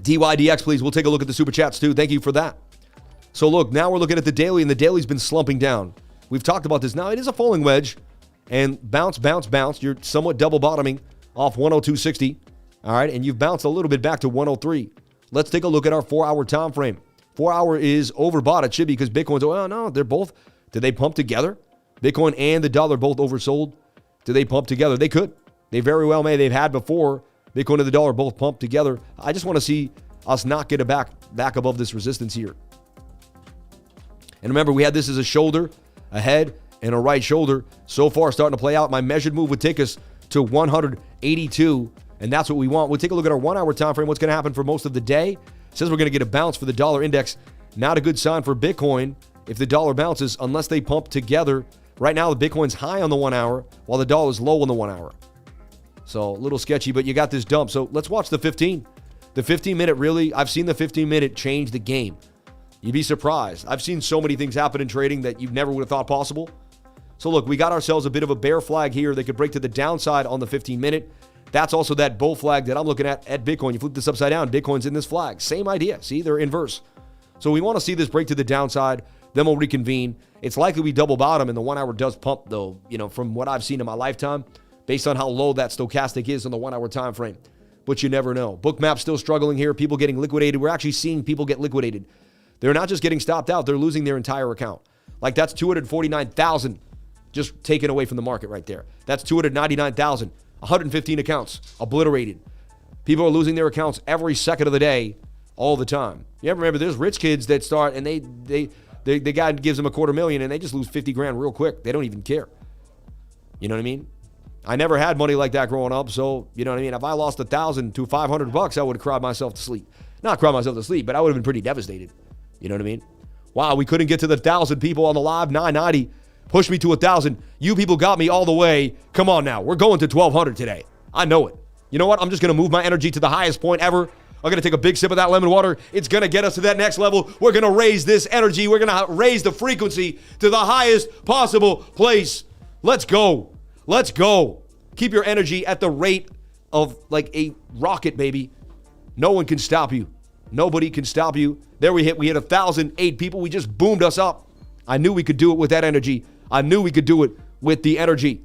DYDX, please. We'll take a look at the super chats too. Thank you for that. So look, now we're looking at the daily, and the daily's been slumping down. We've talked about this. Now it is a falling wedge, and bounce, bounce, bounce. You're somewhat double bottoming off 102.60. All right, and you've bounced a little bit back to 103. Let's take a look at our 4-hour time frame. 4-hour is overbought. It should be because Bitcoin's, oh no, they're both, did they pump together? Bitcoin and the dollar both oversold. Did they pump together? They could. They very well may. They've had before. Bitcoin and the dollar both pumped together. I just want to see us not get it back above this resistance here. And remember, we had this as a shoulder, a head, and a right shoulder. So far, starting to play out. My measured move would take us to 182, and that's what we want. We'll take a look at our 1-hour time frame. What's going to happen for most of the day? It says we're going to get a bounce for the dollar index. Not a good sign for Bitcoin if the dollar bounces unless they pump together. Right now, the Bitcoin's high on the 1 hour while the dollar's low on the 1 hour. So a little sketchy, but you got this dump. So let's watch the 15. The 15-minute really, I've seen the 15-minute change the game. You'd be surprised. I've seen so many things happen in trading that you never would have thought possible. So look, we got ourselves a bit of a bear flag here. They could break to the downside on the 15-minute. That's also that bull flag that I'm looking at Bitcoin. You flip this upside down, Bitcoin's in this flag. Same idea. See, they're inverse. So we want to see this break to the downside. Then we'll reconvene. It's likely we double bottom, and the 1 hour does pump, though, from what I've seen in my lifetime, based on how low that stochastic is on the 1 hour time frame. But you never know. BOOKMAP still struggling here. People getting liquidated. We're actually seeing people get liquidated. They're not just getting stopped out. They're losing their entire account. Like, that's 249,000 just taken away from the market right there. That's 299,000. 115 accounts obliterated. People are losing their accounts every second of the day, all the time. You ever remember there's rich kids that start and the guy gives them $250,000 and they just lose 50 grand real quick. They don't even care. You know what I mean? I never had money like that growing up, so you know what I mean? If I lost $1,000 to $500, I would have cried myself to sleep. Not cried myself to sleep, but I would have been pretty devastated. You know what I mean? Wow, we couldn't get to the 1,000 people on the live. 990 pushed me to 1,000. You people got me all the way. Come on now. We're going to 1,200 today. I know it. You know what? I'm just going to move my energy to the highest point ever. I'm going to take a big sip of that lemon water. It's going to get us to that next level. We're going to raise this energy. We're going to raise the frequency to the highest possible place. Let's go. Let's go. Keep your energy at the rate of like a rocket, baby. No one can stop you. Nobody can stop you. There we hit 1,008 people. We just boomed us up. I knew we could do it with that energy. I knew we could do it with the energy.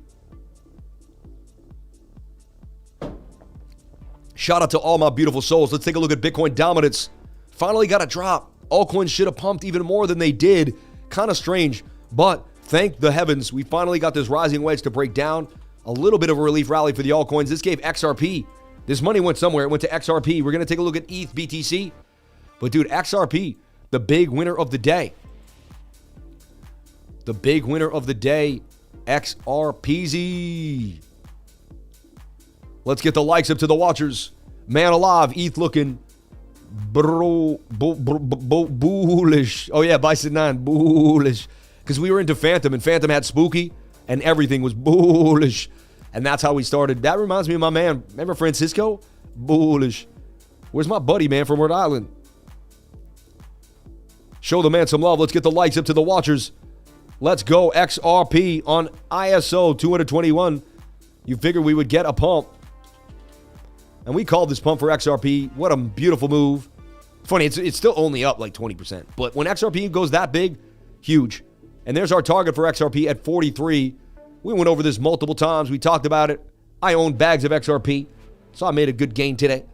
Shout out to all my beautiful souls. Let's take a look at Bitcoin dominance. Finally got a drop. Altcoins should have pumped even more than they did. Kind of strange, but thank the heavens, we finally got this rising wedge to break down. A little bit of a relief rally for the altcoins. This gave XRP. This money went somewhere. It went to XRP. We're going to take a look at ETH BTC. But dude, XRP, the big winner of the day. The big winner of the day, XRPZ. Let's get the likes up to the watchers. Man alive, ETH looking bullish. Oh yeah, Bison9, bullish. Because we were into Phantom, and Phantom had Spooky, and everything was bullish. And that's how we started. That reminds me of my man. Remember Francisco? Bullish. Where's my buddy, man, from Rhode Island? Show the man some love. Let's get the likes up to the watchers. Let's go. XRP on ISO 221. You figured we would get a pump. And we called this pump for XRP. What a beautiful move. Funny, it's still only up like 20%. But when XRP goes that big, huge. And there's our target for XRP at 43. We went over this multiple times. We talked about it. I own bags of XRP, so I made a good gain today.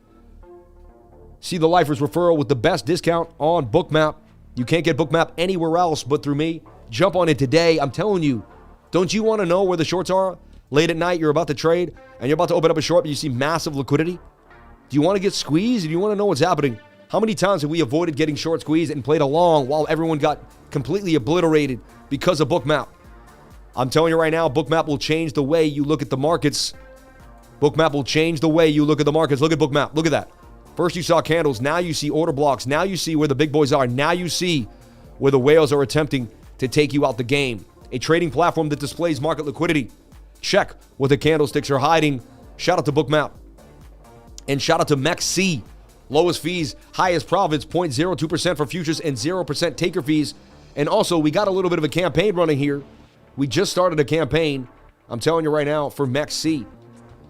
See the Lifers referral with the best discount on BOOKMAP. You can't get BOOKMAP anywhere else but through me. Jump on it today. I'm telling you. Don't you want to know where the shorts are? Late at night, you're about to trade, and you're about to open up a short, but you see massive liquidity? Do you want to get squeezed? Do you want to know what's happening? How many times have we avoided getting short squeezed and played along while everyone got completely obliterated because of BOOKMAP? I'm telling you right now, BOOKMAP will change the way you look at the markets. BOOKMAP will change the way you look at the markets. Look at BOOKMAP. Look at that. First you saw candles, now you see order blocks, now you see where the big boys are, now you see where the whales are attempting to take you out the game. A trading platform that displays market liquidity. Check what the candlesticks are hiding. Shout out to BOOKMAP. And shout out to MEXC. Lowest fees, highest profits, 0.02% for futures and 0% taker fees. And also, we got a little bit of a campaign running here. We just started a campaign, I'm telling you right now, for MEXC.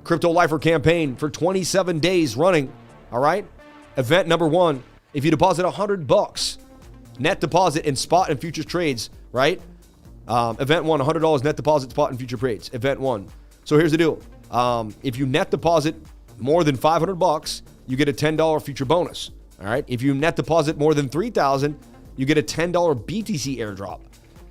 Crypto Lifer campaign for 27 days running. All right? Event number 1, if you deposit $100, net deposit in spot and futures trades, right? Event 1, $100 net deposit, spot and future trades. Event 1. So here's the deal. If you net deposit more than $500, you get a $10 future bonus. All right? If you net deposit more than $3,000, you get a $10 BTC airdrop.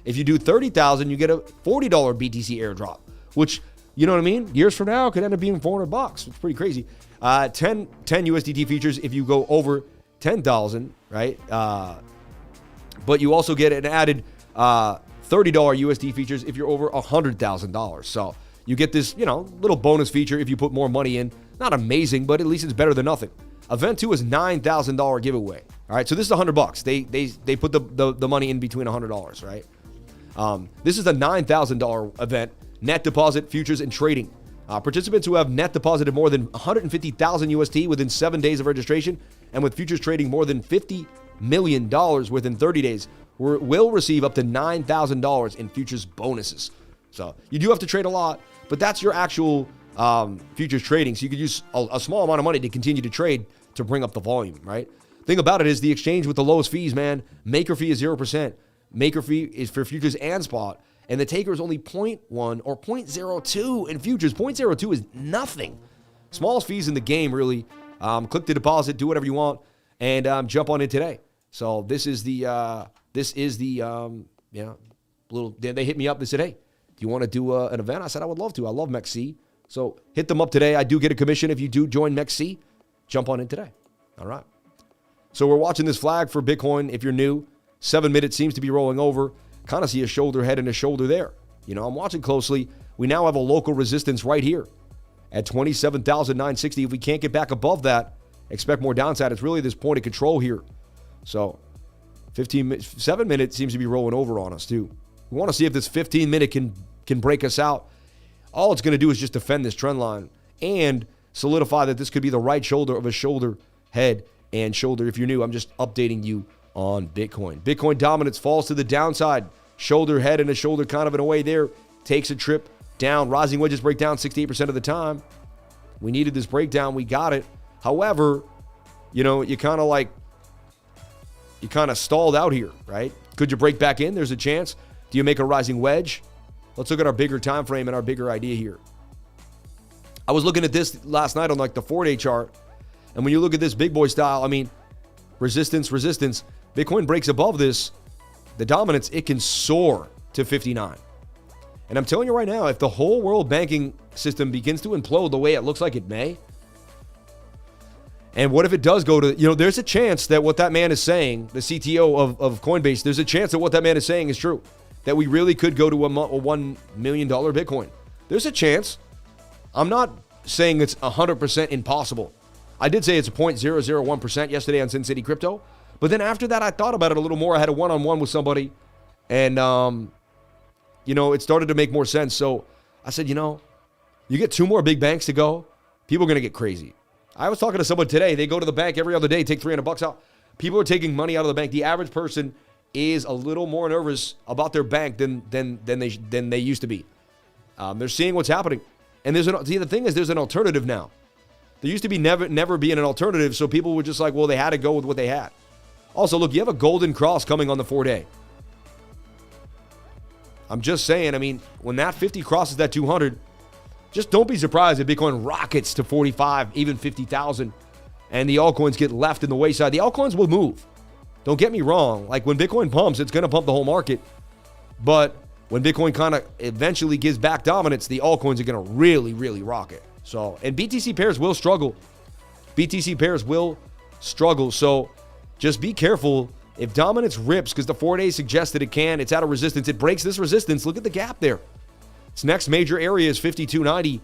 If you do $30,000, you get a $40 BTC airdrop, which, you know what I mean? Years from now, could end up being $400. It's pretty crazy. 10 USDT features if you go over 10,000, right? But you also get an added $30 USD features if you're over $100,000. So you get this, little bonus feature if you put more money in. Not amazing, but at least it's better than nothing. Event 2 is $9,000 giveaway. All right, so this is $100. They put the money in between $100, right? This is the $9,000 event. Net deposit, futures, and trading. Participants who have net deposited more than 150,000 USD within 7 days of registration and with futures trading more than $50 million within 30 days will receive up to $9,000 in futures bonuses. So you do have to trade a lot, but that's your actual futures trading. So you could use a small amount of money to continue to trade to bring up the volume, right? Thing about it is the exchange with the lowest fees, man. Maker fee is 0%. Maker fee is for futures and spot. And the taker is only 0.1 or 0.02 in futures. 0.02 is nothing. Smallest fees in the game, really. Click the deposit, do whatever you want, and jump on in today. So this is the little. They hit me up. They said, "Hey, do you want to do an event?" I said, "I would love to. I love MEXC." So hit them up today. I do get a commission if you do join MEXC. Jump on in today. All right. So we're watching this flag for Bitcoin. If you're new, 7 minutes seems to be rolling over. Kind of see a shoulder head and a shoulder there. I'm watching closely. We now have a local resistance right here at 27,960. If we can't get back above that, expect more downside. It's really this point of control here. So 7 minutes seems to be rolling over on us too. We want to see if this 15-minute can break us out. All it's going to do is just defend this trend line and solidify that this could be the right shoulder of a shoulder, head, and shoulder. If you're new, I'm just updating you on Bitcoin. Bitcoin dominance falls to the downside. Shoulder, head, and a shoulder kind of in a way there. Takes a trip down. Rising wedges break down 68% of the time. We needed this breakdown. We got it. However, you kind of stalled out here, right? Could you break back in? There's a chance. Do you make a rising wedge? Let's look at our bigger time frame and our bigger idea here. I was looking at this last night on the 4-day chart. And when you look at this big boy style, resistance. Bitcoin breaks above this, the dominance, it can soar to 59. And I'm telling you right now, if the whole world banking system begins to implode the way it looks like it may, and what if it does go to, there's a chance that what that man is saying, the CTO of Coinbase, there's a chance that what that man is saying is true, that we really could go to a $1 million Bitcoin. There's a chance. I'm not saying it's 100% impossible. I did say it's a 0.001% yesterday on Sin City Crypto. But then after that, I thought about it a little more. I had a one-on-one with somebody, and, it started to make more sense. So I said, you get 2 more big banks to go, people are going to get crazy. I was talking to someone today. They go to the bank every other day, take $300 out. People are taking money out of the bank. The average person is a little more nervous about their bank than they used to be. They're seeing what's happening. And the thing is, there's an alternative now. There used to be never being an alternative, so people were just like, well, they had to go with what they had. Also, look, you have a golden cross coming on the 4-day. I'm just saying, when that 50 crosses that 200, just don't be surprised if Bitcoin rockets to 45, even 50,000, and the altcoins get left in the wayside. The altcoins will move. Don't get me wrong. Like, when Bitcoin pumps, it's going to pump the whole market. But when Bitcoin kind of eventually gives back dominance, the altcoins are going to really, really rocket. So, and BTC pairs will struggle. So just be careful. If dominance rips, because the 4-day suggests that it can, it's at a resistance. It breaks this resistance. Look at the gap there. Its next major area is 52.90.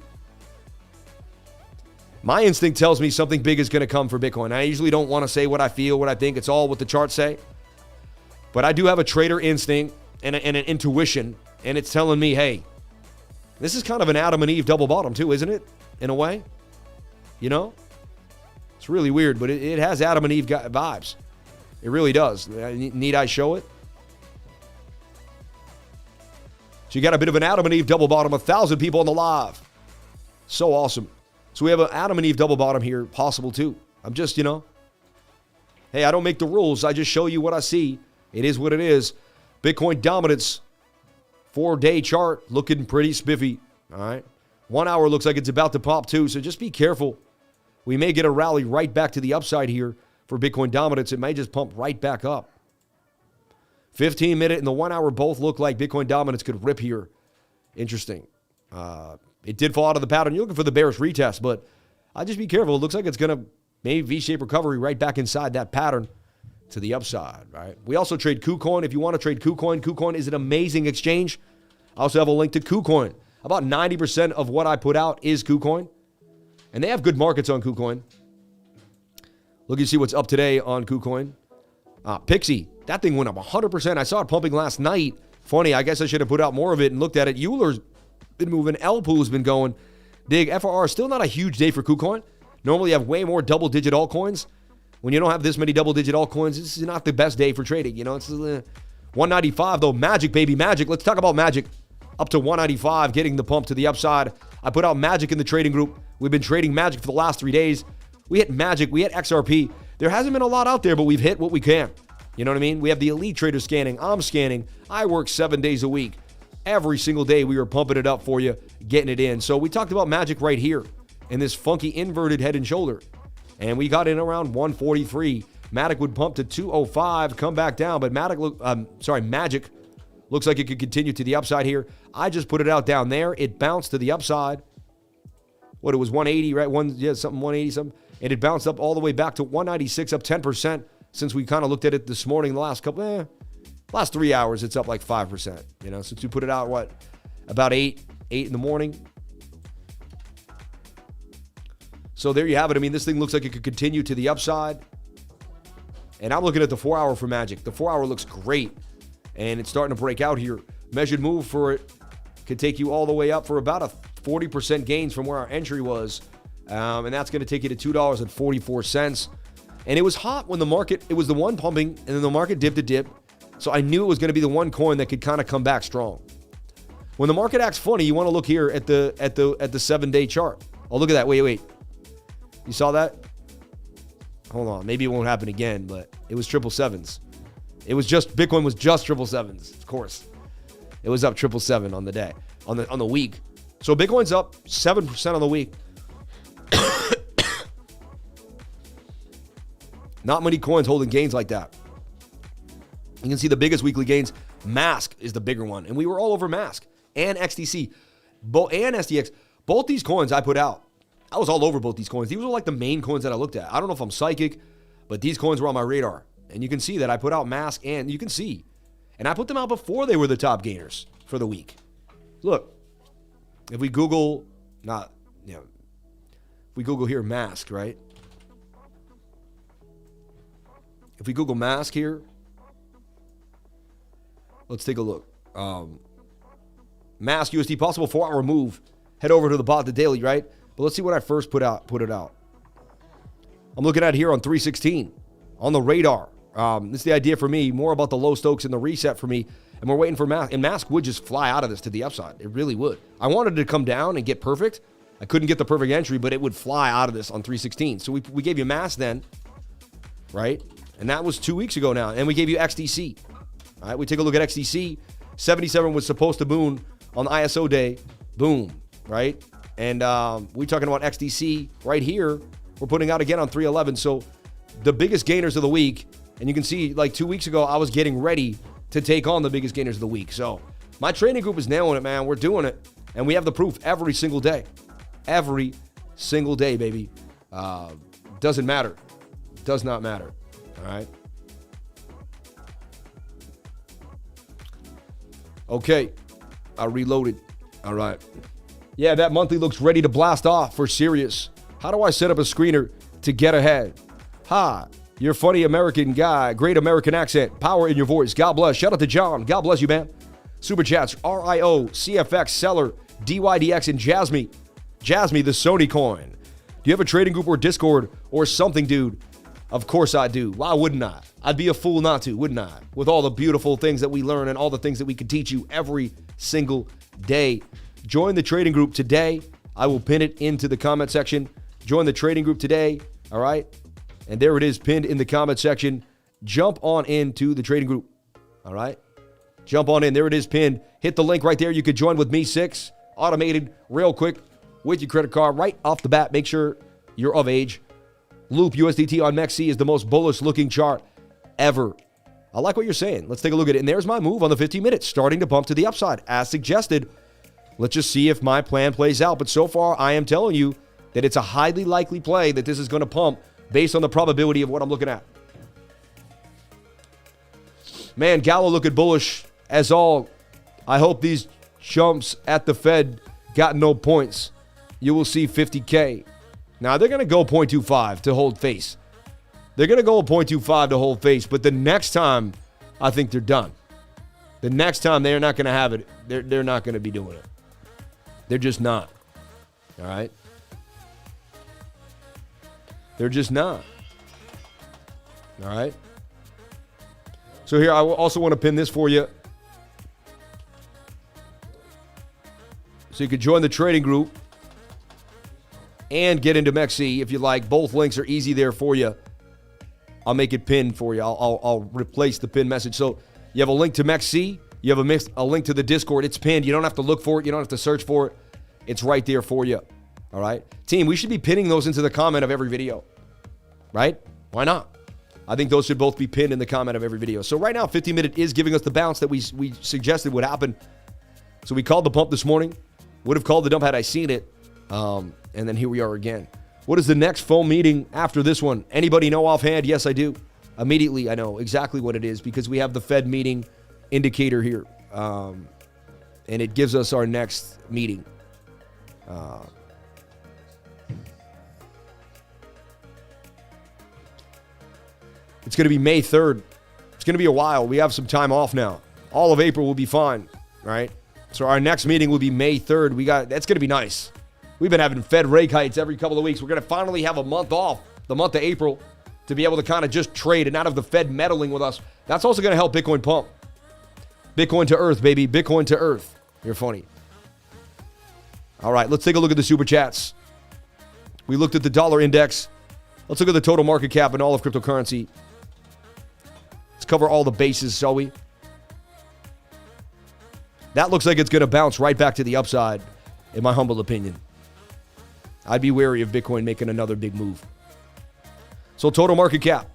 My instinct tells me something big is going to come for Bitcoin. I usually don't want to say what I feel, what I think. It's all what the charts say. But I do have a trader instinct and an intuition, and it's telling me, hey, this is kind of an Adam and Eve double bottom too, isn't it? In a way, you know? It's really weird, but it has Adam and Eve vibes. It really does. Need I show it? So you got a bit of an Adam and Eve double bottom, 1,000 people on the live. So awesome. So we have an Adam and Eve double bottom here, possible too. I'm just, you know, hey, I don't make the rules. I just show you what I see. It is what it is. Bitcoin dominance, 4-day chart, looking pretty spiffy. All right. 1 hour looks like it's about to pop too, so just be careful. We may get a rally right back to the upside here for Bitcoin dominance. It may just pump right back up. 15-minute and the 1 hour both look like Bitcoin dominance could rip here. Interesting. It did fall out of the pattern. You're looking for the bearish retest, but I'd just be careful. It looks like it's going to maybe V-shaped recovery right back inside that pattern to the upside, right? We also trade KUCOIN. If you want to trade KUCOIN, KUCOIN is an amazing exchange. I also have a link to KUCOIN. About 90% of what I put out is KUCOIN, and they have good markets on KUCOIN. Look, you see what's up today on KUCOIN. Pixie, that thing went up 100%. I saw it pumping last night. Funny, I guess I should have put out more of it and looked at it. Euler's been moving. LPOOL's been going. Dig. FRR, still not a huge day for KUCOIN. Normally you have way more double-digit altcoins. When you don't have this many double-digit altcoins, this is not the best day for trading. You know, it's 195, though. Magic, baby, Magic. Let's talk about Magic. Up to 195, getting the pump to the upside. I put out Magic in the trading group. We've been trading Magic for the last 3 days. We hit Magic. We hit XRP. There hasn't been a lot out there, but we've hit what we can. You know what I mean? We have the elite traders scanning. I'm scanning. I work 7 days a week. Every single day we were pumping it up for you, getting it in. So we talked about Magic right here in this funky inverted head and shoulder. And we got in around 143. Magic would pump to 205, come back down. But Magic looks like it could continue to the upside here. I just put it out down there. It bounced to the upside. What, it was 180, right? 180 something. And it bounced up all the way back to 196, up 10% since we kind of looked at it this morning. The last 3 hours, it's up like 5%. You know, since we put it out, about 8 in the morning. So there you have it. I mean, this thing looks like it could continue to the upside. And I'm looking at the 4 hour for Magic. The 4 hour looks great. And it's starting to break out here. Measured move for it could take you all the way up for about a 40% gains from where our entry was. And that's going to take you to $2.44. And it was hot when the market, it was the one pumping, and then the market dipped a dip. So I knew it was going to be the one coin that could kind of come back strong. When the market acts funny, you want to look here at the 7-day chart. Oh, look at that. Wait. You saw that? Hold on. Maybe it won't happen again, but it was 777s. It was just, Bitcoin was just 777s, of course. It was up 777 on the day, on the week. So Bitcoin's up 7% on the week. Not many coins holding gains like that. You can see the biggest weekly gains. MEXC is the bigger one. And we were all over MEXC and XTC and SDX. Both these coins I put out. I was all over both these coins. These were like the main coins that I looked at. I don't know if I'm psychic, but these coins were on my radar. And you can see that I put out MEXC, and you can see. And I put them out before they were the top gainers for the week. Look, if we Google, if we Google here MEXC, right? If we Google MEXC here, let's take a look. MEXC USD, possible 4 hour move. Head over to the bot, the daily, right? But let's see what I first put it out. I'm looking at here on 316 on the radar. This is the idea for me, more about the low Stokes and the reset for me. And we're waiting for MEXC. And MEXC would just fly out of this to the upside. It really would. I wanted to come down and get perfect. I couldn't get the perfect entry, but it would fly out of this on 316. So we gave you MEXC then, right? And that was 2 weeks ago now. And we gave you XDC. All right, we take a look at XDC. 77 was supposed to boom on the ISO day. Boom, right? And we're talking about XDC right here. We're putting out again on 311. So the biggest gainers of the week. And you can see, like 2 weeks ago, I was getting ready to take on the biggest gainers of the week. So my training group is nailing it, man. We're doing it. And we have the proof every single day. Every single day, baby. Doesn't matter. Does not matter. All right. Okay. I reloaded. All right. Yeah, that monthly looks ready to blast off for serious. How do I set up a screener to get ahead? Hi, you're a funny American guy. Great American accent. Power in your voice. God bless. Shout out to John. God bless you, man. Super chats. RIO, CFX, Seller, DYDX, and JASMY. JASMY, the Sony coin. Do you have a trading group or Discord or something, dude? Of course I do. Why wouldn't I? I'd be a fool not to, wouldn't I? With all the beautiful things that we learn and all the things that we can teach you every single day. Join the trading group today. I will pin it into the comment section. Join the trading group today, all right? And there it is pinned in the comment section. Jump on into the trading group, all right? Jump on in. There it is pinned. Hit the link right there. You could join with me, 6. Automated, real quick, with your credit card right off the bat. Make sure you're of age. Loop USDT on MEXC is the most bullish looking chart ever. I like what you're saying. Let's take a look at it. And there's my move on the 15 minutes, starting to pump to the upside as suggested. Let's just see if my plan plays out. But so far, I am telling you that it's a highly likely play that this is going to pump based on the probability of what I'm looking at. Man, Gallo looking bullish as all. I hope these chumps at the Fed got no points. You will see 50K. Now, they're going to go 0.25 to hold face. They're going to go 0.25 to hold face. But the next time, I think they're done. The next time, they're not going to have it. They're not going to be doing it. They're just not. All right? They're just not. All right? So here, I also want to pin this for you. So you could join the trading group and get into MEXC if you like. Both links are easy there for you. I'll make it pinned for you. I'll replace the pin message. So you have a link to MEXC. You have a link to the Discord. It's pinned. You don't have to look for it. You don't have to search for it. It's right there for you. All right? Team, we should be pinning those into the comment of every video. Right? Why not? I think those should both be pinned in the comment of every video. So right now, 15-minute is giving us the bounce that we suggested would happen. So we called the pump this morning. Would have called the dump had I seen it. And then here we are again. What is the next phone meeting after this one? Anybody know offhand? Yes, I do. Immediately, I know exactly what it is because we have the Fed meeting indicator here. And it gives us our next meeting. It's going to be May 3rd. It's going to be a while. We have some time off now. All of April will be fine, right? So our next meeting will be May 3rd. That's going to be nice. We've been having Fed rate hikes every couple of weeks. We're going to finally have a month off, the month of April, to be able to kind of just trade and not have the Fed meddling with us. That's also going to help Bitcoin pump. Bitcoin to earth, baby. Bitcoin to earth. You're funny. All right, let's take a look at the super chats. We looked at the dollar index. Let's look at the total market cap and all of cryptocurrency. Let's cover all the bases, shall we? That looks like it's going to bounce right back to the upside, in my humble opinion. I'd be wary of Bitcoin making another big move. So total market cap.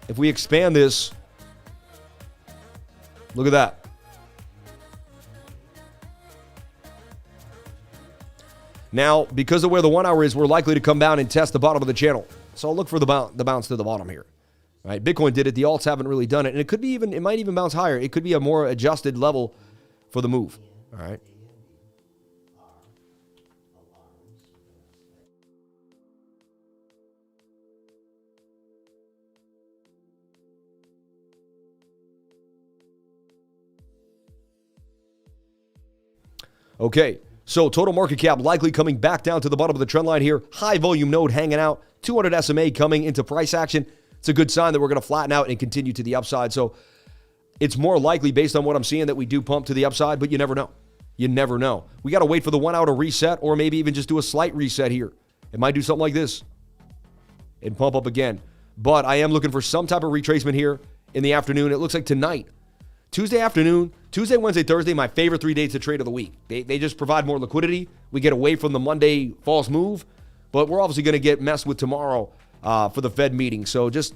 If we expand this, look at that. Now, because of where the 1 hour is, we're likely to come down and test the bottom of the channel. So I'll look for the bounce to the bottom here. All right, Bitcoin did it. The alts haven't really done it. And it might even bounce higher. It could be a more adjusted level for the move. All right. Okay, so total market cap likely coming back down to the bottom of the trend line here. High volume node hanging out. 200 SMA coming into price action. It's a good sign that we're going to flatten out and continue to the upside. So it's more likely based on what I'm seeing that we do pump to the upside, but you never know. You never know. We got to wait for the 1 hour to reset or maybe even just do a slight reset here. It might do something like this and pump up again. But I am looking for some type of retracement here in the afternoon. It looks like tonight, Tuesday afternoon, Tuesday, Wednesday, Thursday, my favorite 3 days to trade of the week. They just provide more liquidity. We get away from the Monday false move, but we're obviously going to get messed with tomorrow for the Fed meeting. So just,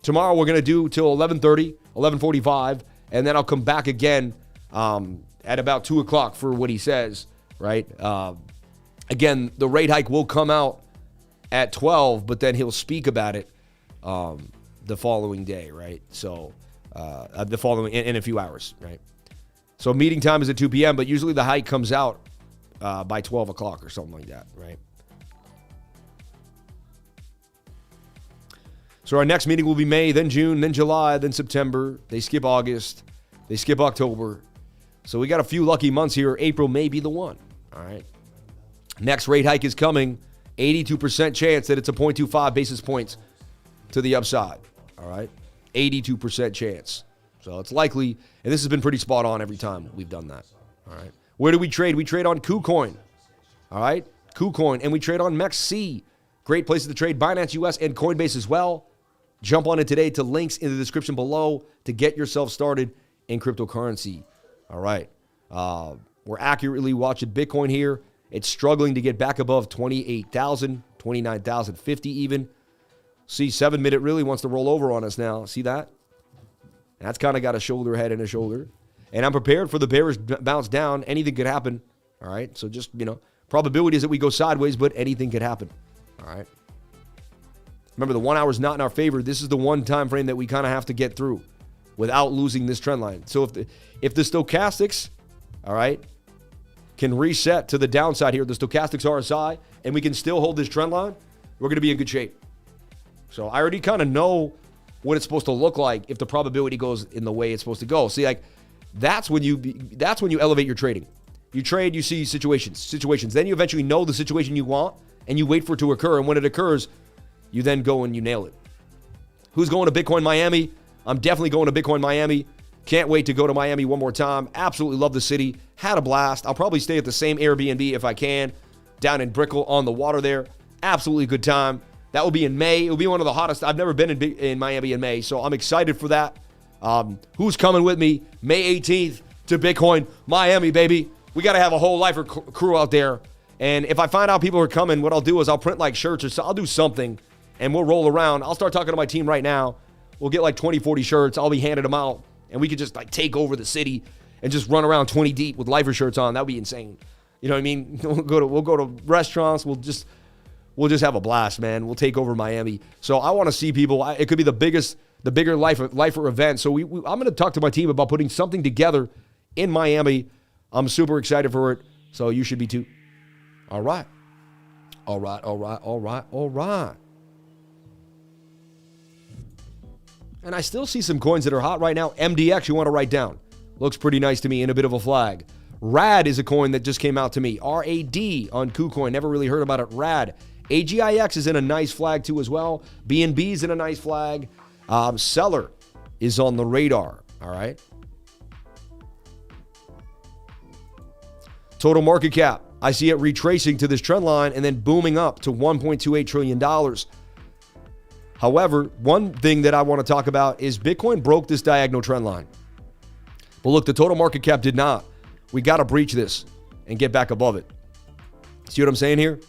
tomorrow we're going to do till 11:30, 11:45, and then I'll come back again at about 2 o'clock for what he says, right? Again, the rate hike will come out at 12, but then he'll speak about it the following day, right? So the following in a few hours, right? So meeting time is at 2 p.m., but usually the hike comes out by 12 o'clock or something like that, right? So our next meeting will be May, then June, then July, then September. They skip August. They skip October. So we got a few lucky months here. April may be the one. All right. Next rate hike is coming. 82% chance that it's a 0.25 basis points to the upside. All right. 82% chance. So it's likely, and this has been pretty spot on every time we've done that. All right. Where do we trade? We trade on KUCOIN. All right. KUCOIN. And we trade on MEXC. Great places to trade. Binance US and Coinbase as well. Jump on it today to links in the description below to get yourself started in cryptocurrency. All right. We're accurately watching Bitcoin here. It's struggling to get back above 28,000, 29,050 even. See, 7-minute really wants to roll over on us now. See that? That's kind of got a shoulder, head, and a shoulder. And I'm prepared for the bearish bounce down. Anything could happen. All right. So just, probability is that we go sideways, but anything could happen. All right. Remember, the 1 hour is not in our favor. This is the one time frame that we kind of have to get through without losing this trend line. So if the stochastics, all right, can reset to the downside here, the stochastics RSI, and we can still hold this trend line, we're going to be in good shape. So I already kind of know what it's supposed to look like if the probability goes in the way it's supposed to go. See, that's when you elevate your trading. You trade, you see situations. Then you eventually know the situation you want, and you wait for it to occur. And when it occurs, you then go and you nail it. Who's going to Bitcoin Miami? I'm definitely going to Bitcoin Miami. Can't wait to go to Miami one more time. Absolutely love the city. Had a blast. I'll probably stay at the same Airbnb if I can, down in Brickell on the water there. Absolutely good time. That will be in May. It will be one of the hottest. I've never been in Miami in May, so I'm excited for that. Who's coming with me? May 18th to Bitcoin Miami, baby. We got to have a whole lifer crew out there. And if I find out people are coming, what I'll do is I'll print like shirts or so. I'll do something. And we'll roll around. I'll start talking to my team right now. We'll get like 20, 40 shirts. I'll be handing them out. And we could just take over the city and just run around 20 deep with lifer shirts on. That would be insane. You know what I mean? We'll go to restaurants. We'll just have a blast, man. We'll take over Miami. So I want to see people. It could be the bigger lifer event. So I'm going to talk to my team about putting something together in Miami. I'm super excited for it. So you should be too. All right. And I still see some coins that are hot right now. MDX, you want to write down. Looks pretty nice to me and a bit of a flag. RAD is a coin that just came out to me. RAD on KuCoin. Never really heard about it. RAD. AGIX is in a nice flag too as well. BNB is in a nice flag. Seller is on the radar. All right. Total market cap. I see it retracing to this trend line and then booming up to $1.28 trillion. However, one thing that I want to talk about is Bitcoin broke this diagonal trend line. But look, the total market cap did not. We got to breach this and get back above it. See what I'm saying here?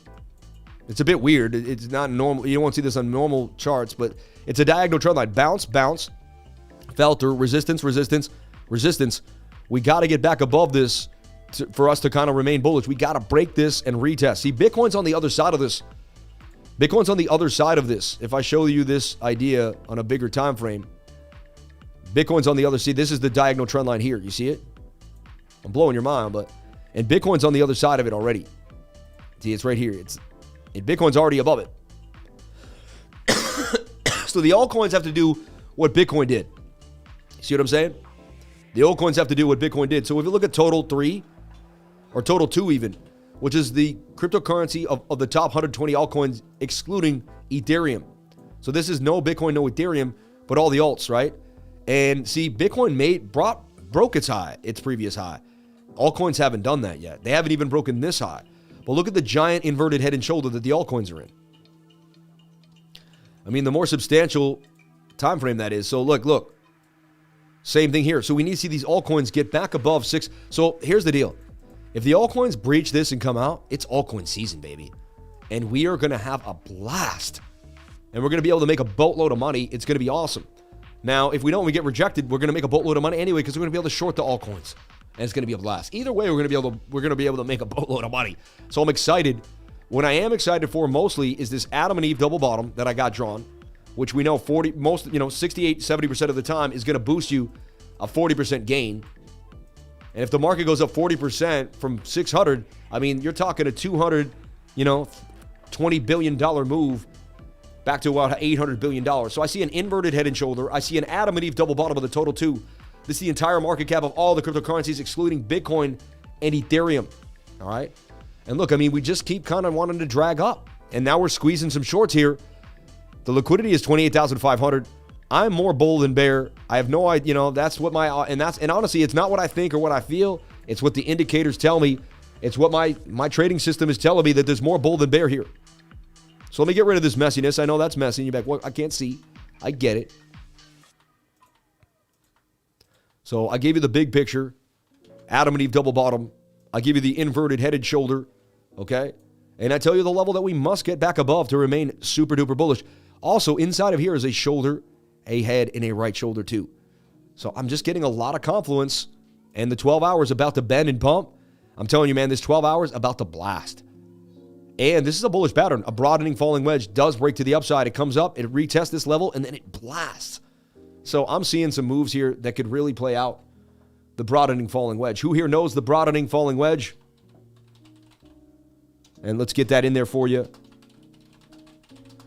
It's a bit weird. It's not normal. You don't want to see this on normal charts, but it's a diagonal trend line. Bounce, bounce, fell through, resistance, resistance, resistance. We got to get back above this for us to kind of remain bullish. We got to break this and retest. See, Bitcoin's on the other side of this. Bitcoin's on the other side of this. If I show you this idea on a bigger time frame, Bitcoin's on the other side. This is the diagonal trend line here. You see it? I'm blowing your mind, and Bitcoin's on the other side of it already. See, it's right here. Bitcoin's already above it. So the altcoins have to do what Bitcoin did. See what I'm saying? The altcoins have to do what Bitcoin did. So if you look at total 3 or total 2 even, which is the cryptocurrency of the top 120 altcoins, excluding Ethereum. So this is no Bitcoin, no Ethereum, but all the alts, right? And see, Bitcoin broke its previous high. Altcoins haven't done that yet. They haven't even broken this high. But look at the giant inverted head and shoulder that the altcoins are in. I mean, the more substantial time frame that is. So look. Same thing here. So we need to see these altcoins get back above 6. So here's the deal. If the altcoins breach this and come out, it's altcoin season, baby. And we are going to have a blast. And we're going to be able to make a boatload of money. It's going to be awesome. Now, if we don't, we get rejected, we're going to make a boatload of money anyway because we're going to be able to short the altcoins. And it's going to be a blast. Either way, we're going to be able to make a boatload of money. So I'm excited. What I am excited for mostly is this Adam and Eve double bottom that I got drawn, which we know 68, 70% of the time is going to boost you a 40% gain. And if the market goes up 40% from 600, I mean, you're talking a $200, $20 billion move back to about $800 billion. So I see an inverted head and shoulder. I see an Adam and Eve double bottom of the total two. This is the entire market cap of all the cryptocurrencies, excluding Bitcoin and Ethereum. All right. And look, I mean, we just keep kind of wanting to drag up. And now we're squeezing some shorts here. The liquidity is 28,500. I'm more bull than bear. I have no idea, you know, that's what and honestly, it's not what I think or what I feel. It's what the indicators tell me. It's what my trading system is telling me, that there's more bull than bear here. So let me get rid of this messiness. I know that's messy. You're back. Well, I can't see. I get it. So I gave you the big picture. Adam and Eve double bottom. I give you the inverted head and shoulder. Okay. And I tell you the level that we must get back above to remain super duper bullish. Also, inside of here is a shoulder, a head, and a right shoulder too. So I'm just getting a lot of confluence, and the 12 hours about to bend and pump. I'm telling you, man, this 12 hours about to blast. And this is a bullish pattern. A broadening falling wedge does break to the upside. It comes up, it retests this level, and then it blasts. So I'm seeing some moves here that could really play out the broadening falling wedge. Who here knows the broadening falling wedge? And let's get that in there for you.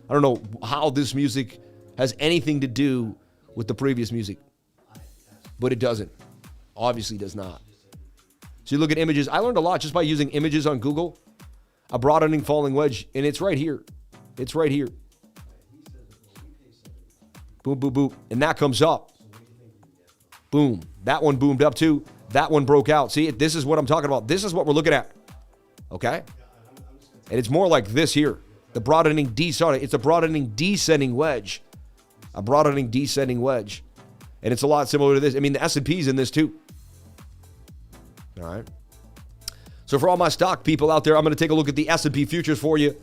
I don't know how this music has anything to do with the previous music, but it doesn't. Obviously does not. So you look at images. I learned a lot just by using images on Google. A broadening falling wedge, and it's right here. It's right here. Boom, boom, boom. And that comes up. Boom. That one boomed up too. That one broke out. See, this is what I'm talking about. This is what we're looking at. Okay? And it's more like this here. The broadening descending. It's a broadening descending wedge. A broadening descending wedge. And it's a lot similar to this. I mean, the S&P's in this too. All right. So for all my stock people out there, I'm going to take a look at the S&P futures for you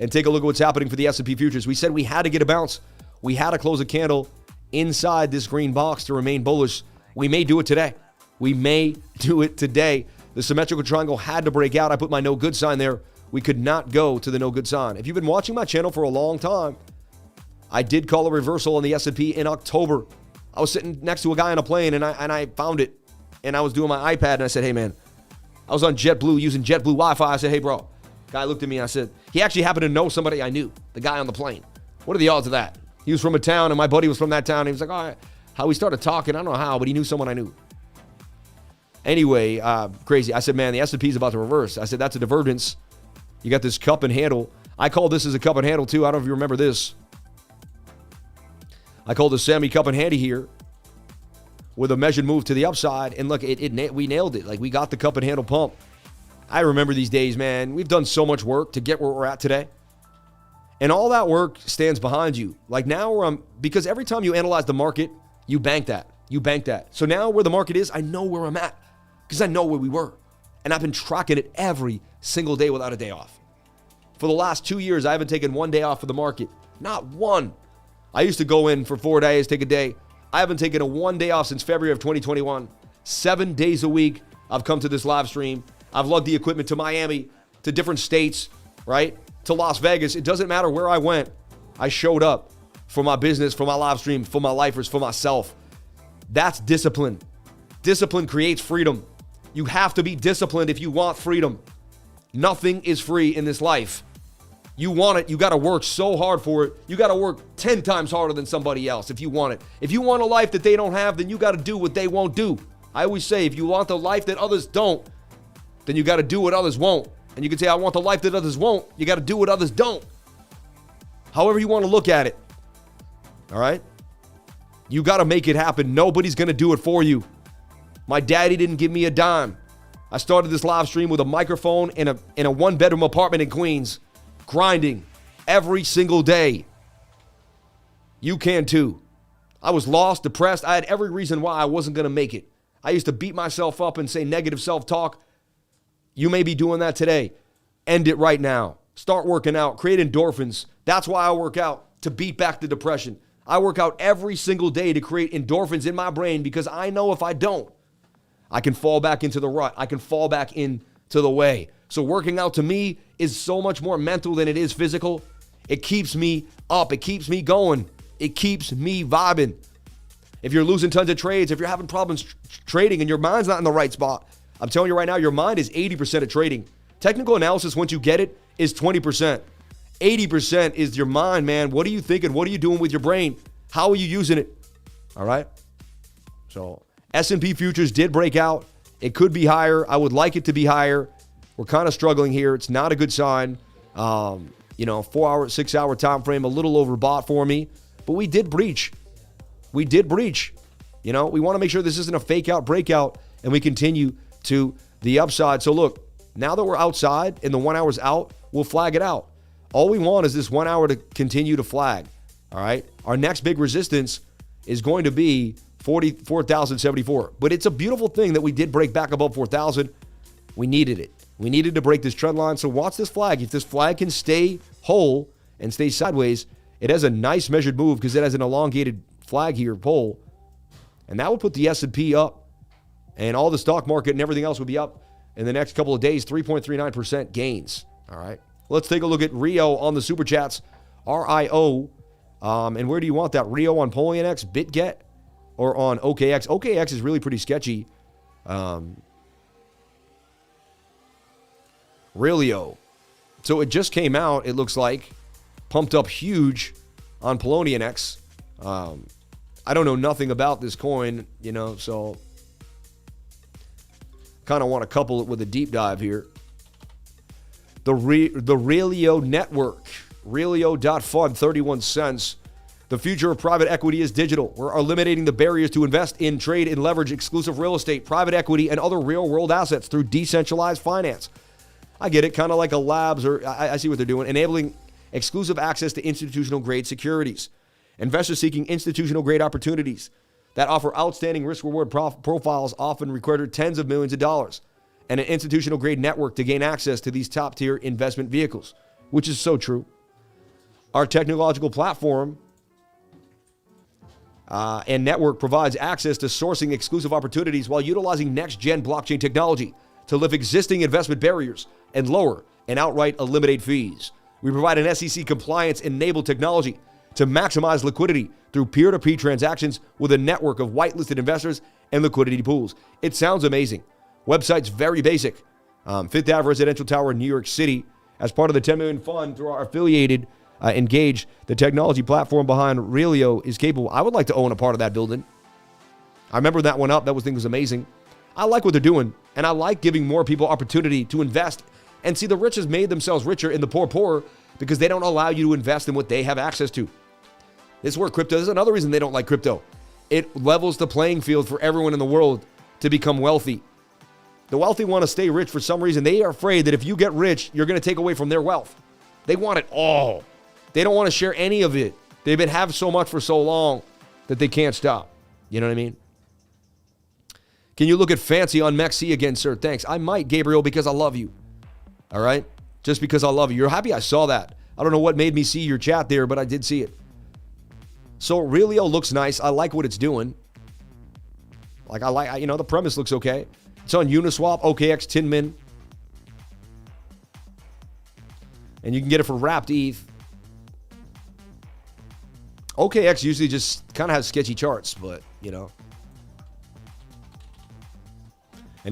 and take a look at what's happening for the S&P futures. We said we had to get a bounce. We had to close a candle inside this green box to remain bullish. We may do it today. We may do it today. The symmetrical triangle had to break out. I put my no good sign there. We could not go to the no good sign. If you've been watching my channel for a long time, I did call a reversal on the S&P in October. I was sitting next to a guy on a plane, and I found it. And I was doing my iPad, and I said, hey, man, I was on JetBlue, using JetBlue Wi-Fi. I said, hey, bro. Guy looked at me, and I said, he actually happened to know somebody I knew, the guy on the plane. What are the odds of that? He was from a town, and my buddy was from that town. He was like, all right. How we started talking, I don't know how, but he knew someone I knew. Anyway, crazy. I said, man, the S&P is about to reverse. I said, that's a divergence. You got this cup and handle. I call this as a cup and handle, too. I don't know if you remember this. I called the semi-cup and handy here with a measured move to the upside. And look, we nailed it. Like, we got the cup and handle pump. I remember these days, man. We've done so much work to get where we're at today. And all that work stands behind you. Like now because every time you analyze the market, you bank that. You bank that. So now where the market is, I know where I'm at because I know where we were. And I've been tracking it every single day without a day off. For the last 2 years, I haven't taken one day off for the market. Not one. I used to go in for 4 days, take a day. I haven't taken a 1 day off since February of 2021. 7 days a week, I've come to this live stream. I've lugged the equipment to Miami, to different states, right? To Las Vegas. It doesn't matter where I went. I showed up for my business, for my live stream, for my lifers, for myself. That's discipline. Discipline creates freedom. You have to be disciplined if you want freedom. Nothing is free in this life. You want it, you got to work so hard for it. You got to work 10 times harder than somebody else if you want it. If you want a life that they don't have, then you got to do what they won't do. I always say, if you want the life that others don't, then you got to do what others won't. And you can say, I want the life that others won't. You got to do what others don't. However you want to look at it. All right? You got to make it happen. Nobody's going to do it for you. My daddy didn't give me a dime. I started this live stream with a microphone in a one-bedroom apartment in Queens, grinding every single day. You can too. I was lost, depressed. I had every reason why I wasn't going to make it. I used to beat myself up and say negative self-talk. You may be doing that today. End it right now. Start working out. Create endorphins. That's why I work out, to beat back the depression. I work out every single day to create endorphins in my brain because I know if I don't, I can fall back into the rut. I can fall back into the way. So working out to me is so much more mental than it is physical. It keeps me up. It keeps me going. It keeps me vibing. If you're losing tons of trades, if you're having problems trading and your mind's not in the right spot, I'm telling you right now, your mind is 80% of trading. Technical analysis, once you get it, is 20%. 80% is your mind, man. What are you thinking? What are you doing with your brain? How are you using it? All right. So S&P futures did break out. It could be higher. I would like it to be higher. We're kind of struggling here. It's not a good sign. 4 hour, 6 hour time frame, a little overbought for me. But we did breach. We want to make sure this isn't a fake out breakout and we continue to the upside. So look, now that we're outside and the 1 hour's out, we'll flag it out. All we want is this 1 hour to continue to flag. All right. Our next big resistance is going to be 44,074. But it's a beautiful thing that we did break back above 4,000. We needed it. We needed to break this trend line. So watch this flag. If this flag can stay whole and stay sideways, it has a nice measured move because it has an elongated flag here, pole. And that would put the S&P up and all the stock market and everything else would be up in the next couple of days, 3.39% gains. All right. Let's take a look at Rio on the super chats. RIO. And where do you want that? Rio on PolionX, BitGet, or on OKX? OKX is really pretty sketchy. Rio. So it just came out, it looks like. Pumped up huge on PolionX. I don't know nothing about this coin, so kind of want to couple it with a deep dive here. The Relio network, Relio.fund, 31 cents. The future of private equity is digital. We're eliminating the barriers to invest in, trade, and leverage exclusive real estate, private equity, and other real-world assets through decentralized finance. I get it, kind of like a labs, or I see what they're doing, enabling exclusive access to institutional-grade securities. Investors seeking institutional-grade opportunities that offer outstanding risk-reward profiles often require tens of millions of dollars, and an institutional-grade network to gain access to these top-tier investment vehicles, which is so true. Our technological platform and network provides access to sourcing exclusive opportunities while utilizing next-gen blockchain technology to lift existing investment barriers and lower and outright eliminate fees. We provide an SEC compliance-enabled technology to maximize liquidity through peer-to-peer transactions with a network of whitelisted investors and liquidity pools. It sounds amazing. Website's very basic. Fifth Ave Residential Tower in New York City. As part of the 10 million fund through our affiliated Engage, the technology platform behind Relio is capable. I would like to own a part of that building. I remember that one up. That thing was amazing. I like what they're doing, and I like giving more people opportunity to invest. And see, the rich has made themselves richer and the poor poorer because they don't allow you to invest in what they have access to. This is where crypto, this is another reason they don't like crypto. It levels the playing field for everyone in the world to become wealthy. The wealthy want to stay rich for some reason. They are afraid that if you get rich, you're going to take away from their wealth. They want it all. They don't want to share any of it. They've been having so much for so long that they can't stop. You know what I mean? Can you look at fancy on MEXC again, sir? Thanks. I might, Gabriel, because I love you. All right? Just because I love you. You're happy I saw that. I don't know what made me see your chat there, but I did see it. So Relio looks nice. I like what it's doing. The premise looks okay. It's on Uniswap, OKX, Tinmin. And you can get it for wrapped ETH. OKX usually just kind of has sketchy charts, but, And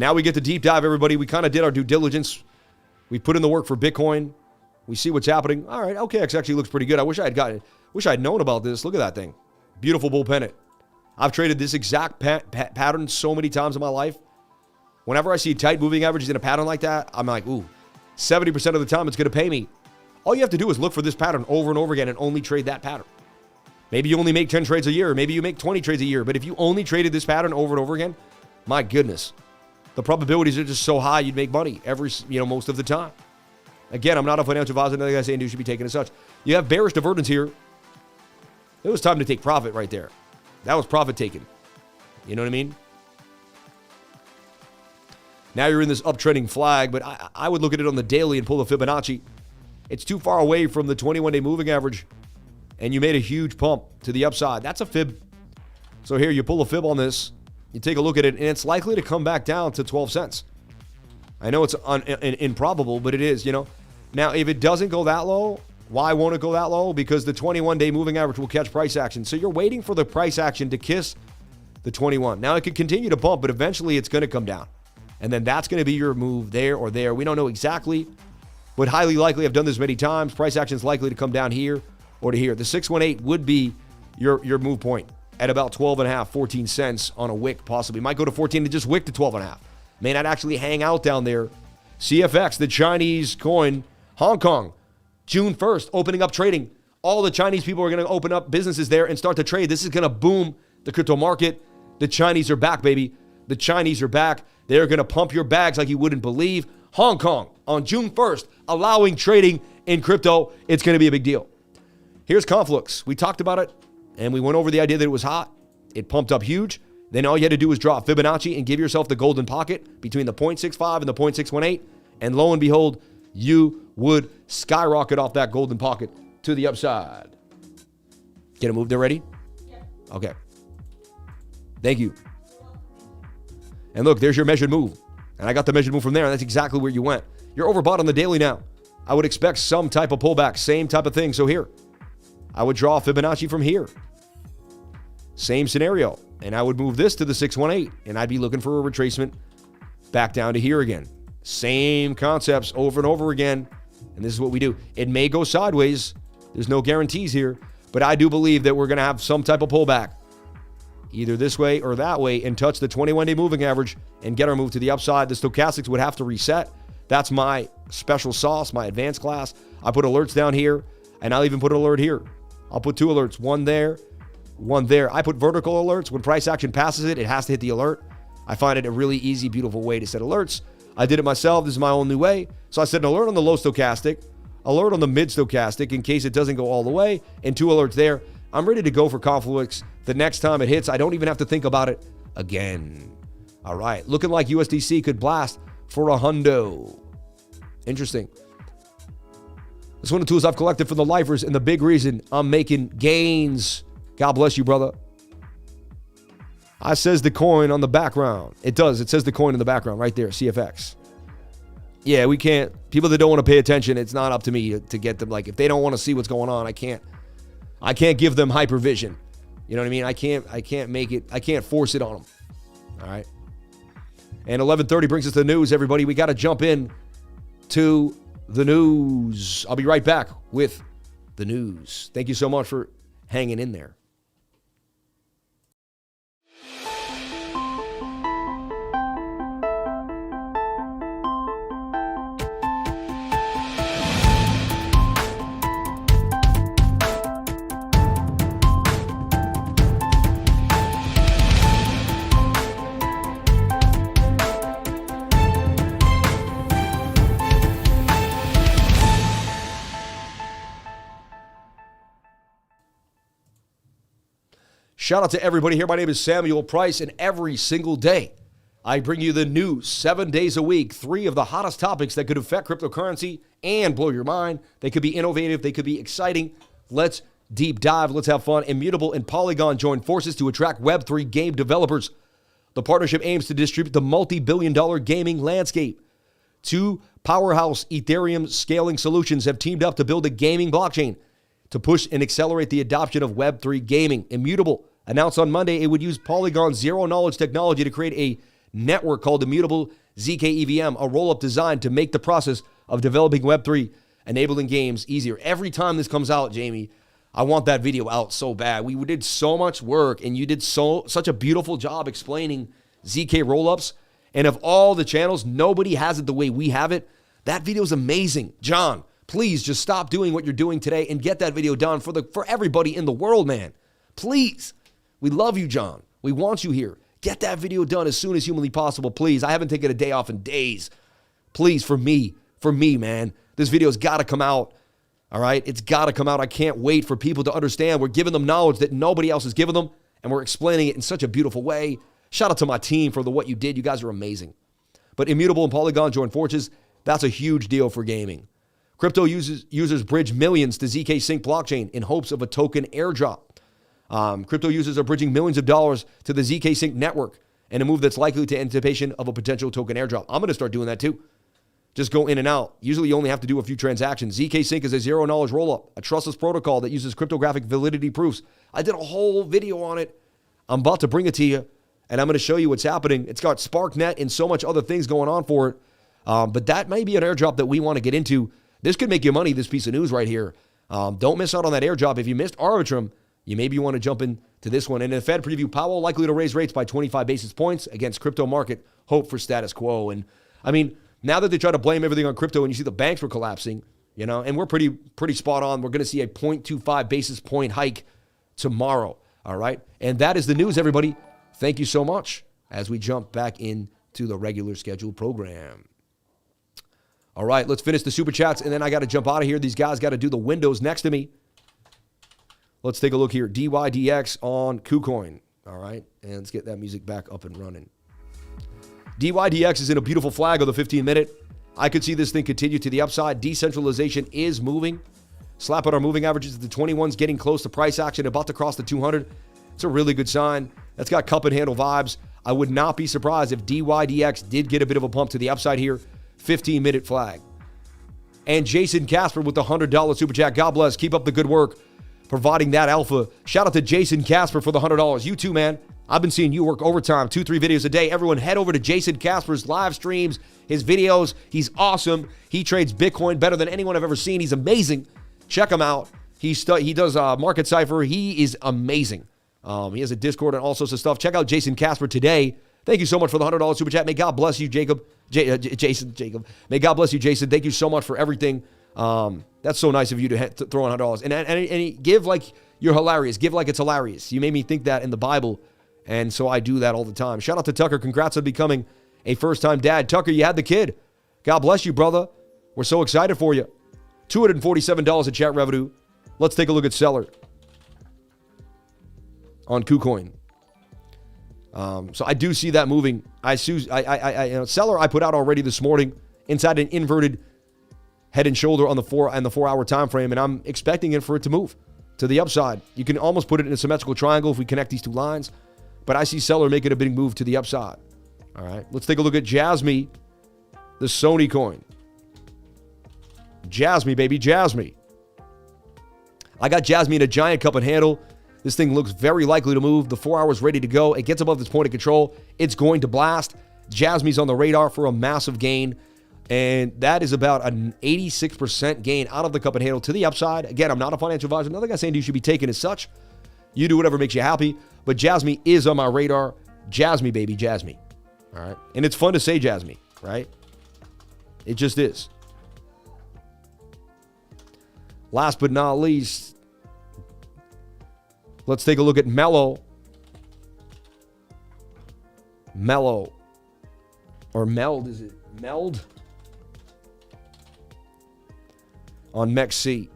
now we get the deep dive, everybody. We kind of did our due diligence. We put in the work for Bitcoin. We see what's happening. All right, OKX actually looks pretty good. I wish I had known about this. Look at that thing. Beautiful bull pennant. I've traded this exact pattern so many times in my life. Whenever I see tight moving averages in a pattern like that, I'm like, ooh, 70% of the time it's going to pay me. All you have to do is look for this pattern over and over again and only trade that pattern. Maybe you only make 10 trades a year. Maybe you make 20 trades a year. But if you only traded this pattern over and over again, my goodness, the probabilities are just so high you'd make money most of the time. Again, I'm not a financial advisor. Nothing I say and do should be taken as such. You have bearish divergence here. It was time to take profit right there. That was profit taken. You know what I mean? Now you're in this uptrending flag, but I would look at it on the daily and pull the Fibonacci. It's too far away from the 21-day moving average, and you made a huge pump to the upside. That's a fib. So here, you pull a fib on this, you take a look at it, and it's likely to come back down to 12 cents. I know it's improbable, but it is, Now, if it doesn't go that low, why won't it go that low? Because the 21-day moving average will catch price action. So you're waiting for the price action to kiss the 21. Now, it could continue to bump, but eventually it's going to come down. And then that's going to be your move there or there. We don't know exactly but highly likely, I've done this many times. Price action is likely to come down here or to here. The 618 would be your move point at about 12.5, 14 cents on a wick, possibly. Might go to 14 and just wick to 12.5. May not actually hang out down there. CFX, the Chinese coin, Hong Kong, June 1st, opening up trading. All the Chinese people are going to open up businesses there and start to trade. This is going to boom the crypto market. The Chinese are back, baby. The Chinese are back. They're going to pump your bags like you wouldn't believe. Hong Kong on June 1st, allowing trading in crypto. It's going to be a big deal. Here's Conflux. We talked about it, and we went over the idea that it was hot. It pumped up huge. Then all you had to do was draw Fibonacci and give yourself the golden pocket between the 0.65 and the 0.618. And lo and behold, you would skyrocket off that golden pocket to the upside. Get a move there ready? Yeah. Okay. Thank you. And look, there's your measured move. And I got the measured move from there, and that's exactly where you went. You're overbought on the daily now. I would expect some type of pullback, same type of thing. So here, I would draw Fibonacci from here. Same scenario. And I would move this to the 618, and I'd be looking for a retracement back down to here again. Same concepts over and over again. And this is what we do. It may go sideways. There's no guarantees here. But I do believe that we're going to have some type of pullback, either this way or that way, and touch the 21-day moving average and get our move to the upside. The stochastics would have to reset. That's my special sauce, my advanced class. I put alerts down here, and I'll even put an alert here. I'll put two alerts, one there, one there. I put vertical alerts. When price action passes it, it has to hit the alert. I find it a really easy, beautiful way to set alerts. I did it myself. This is my own new way. So I set an alert on the low stochastic, alert on the mid stochastic in case it doesn't go all the way, and two alerts there. I'm ready to go for Conflux. The next time it hits, I don't even have to think about it again. All right, looking like USDC could blast for a hundo. Interesting. This is one of the tools I've collected for the lifers, and the big reason I'm making gains. God bless you, brother. I says the coin on the background. It does. It says the coin in the background right there, CFX. Yeah, we can't. People that don't want to pay attention, it's not up to me to get them. Like, if they don't want to see what's going on, I can't give them hypervision. You know what I mean? I can't make it. I can't force it on them. All right. And 11:30 brings us the news, everybody. We got to jump in to the news. I'll be right back with the news. Thank you so much for hanging in there. Shout out to everybody here. My name is Samuel Price, and every single day I bring you the news 7 days a week, 3 of the hottest topics that could affect cryptocurrency and blow your mind. They could be innovative. They could be exciting. Let's deep dive. Let's have fun. Immutable and Polygon join forces to attract Web3 game developers. The partnership aims to distribute the multi-billion-dollar gaming landscape. 2 powerhouse Ethereum scaling solutions have teamed up to build a gaming blockchain to push and accelerate the adoption of Web3 gaming. Immutable announced on Monday it would use Polygon's zero-knowledge technology to create a network called Immutable ZK-EVM, a roll-up designed to make the process of developing Web3 enabling games easier. Every time this comes out, Jamie, I want that video out so bad. We did so much work, and you did such a beautiful job explaining ZK rollups. And of all the channels, nobody has it the way we have it. That video is amazing. John, please just stop doing what you're doing today and get that video done for everybody in the world, man. Please. We love you, John. We want you here. Get that video done as soon as humanly possible, please. I haven't taken a day off in days. Please, for me, man. This video's got to come out. All right? It's got to come out. I can't wait for people to understand. We're giving them knowledge that nobody else has given them, and we're explaining it in such a beautiful way. Shout out to my team for what you did. You guys are amazing. But Immutable and Polygon join forces. That's a huge deal for gaming. Crypto users bridge millions to ZK Sync blockchain in hopes of a token airdrop. Crypto users are bridging millions of dollars to the ZK Sync network in a move that's likely to anticipation of a potential token airdrop. I'm going to start doing that too. Just go in and out. Usually you only have to do a few transactions. ZK Sync is a zero-knowledge rollup, a trustless protocol that uses cryptographic validity proofs. I did a whole video on it. I'm about to bring it to you, and I'm going to show you what's happening. It's got SparkNet and so much other things going on for it. But that may be an airdrop that we want to get into. This could make you money, this piece of news right here. Don't miss out on that airdrop. If you missed Arbitrum, you maybe want to jump into this one. And in the Fed preview, Powell likely to raise rates by 25 basis points against crypto market hope for status quo. And I mean, now that they try to blame everything on crypto and you see the banks were collapsing, you know, and we're pretty spot on. We're going to see a 0.25 basis point hike tomorrow. All right. And that is the news, everybody. Thank you so much as we jump back into the regular scheduled program. All right, let's finish the super chats, and then I got to jump out of here. These guys got to do the windows next to me. Let's take a look here. DYDX on KuCoin. All right, and let's get that music back up and running. DYDX is in a beautiful flag of the 15-minute. I could see this thing continue to the upside. Decentralization is moving. Slap out our moving averages. The 21's getting close to price action, about to cross the 200. It's a really good sign. That's got cup and handle vibes. I would not be surprised if DYDX did get a bit of a pump to the upside here. 15-minute flag. And Jason Casper with the $100 super chat. God bless. Keep up the good work providing that alpha. Shout out to Jason Casper for the $100. You too, man. I've been seeing you work overtime, 2-3 videos a day. Everyone head over to Jason Casper's live streams, his videos. He's awesome. He trades Bitcoin better than anyone I've ever seen. He's amazing. Check him out. He does Market Cipher. He is amazing. He has a Discord and all sorts of stuff. Check out Jason Casper today. Thank you so much for the $100 super chat. May God bless you, Jacob. Jacob. May God bless you, Jason. Thank you so much for everything. That's so nice of you to throw $100. And give like you're hilarious. Give like it's hilarious. You made me think that in the Bible, and so I do that all the time. Shout out to Tucker. Congrats on becoming a first-time dad. Tucker, you had the kid. God bless you, brother. We're so excited for you. $247 in chat revenue. Let's take a look at Seller on KuCoin. So I do see that moving. Seller I put out already this morning inside an inverted head and shoulder on the 4-hour time frame, and I'm expecting it for it to move to the upside. You can almost put it in a symmetrical triangle if we connect these two lines, but I see Seller making a big move to the upside. All right, let's take a look at JASMY, the Sony coin. JASMY, baby, JASMY. I got JASMY in a giant cup and handle. This thing looks very likely to move. The 4 hours ready to go. It gets above this point of control. It's going to blast. JASMY's on the radar for a massive gain. And that is about an 86% gain out of the cup and handle to the upside. Again, I'm not a financial advisor. Nothing I'm saying you should be taken as such. You do whatever makes you happy. But JASMY is on my radar. JASMY, baby, JASMY. All right. And it's fun to say JASMY, right? It just is. Last but not least, let's take a look at MELD. Or MELD, is it MELD? On MEXC.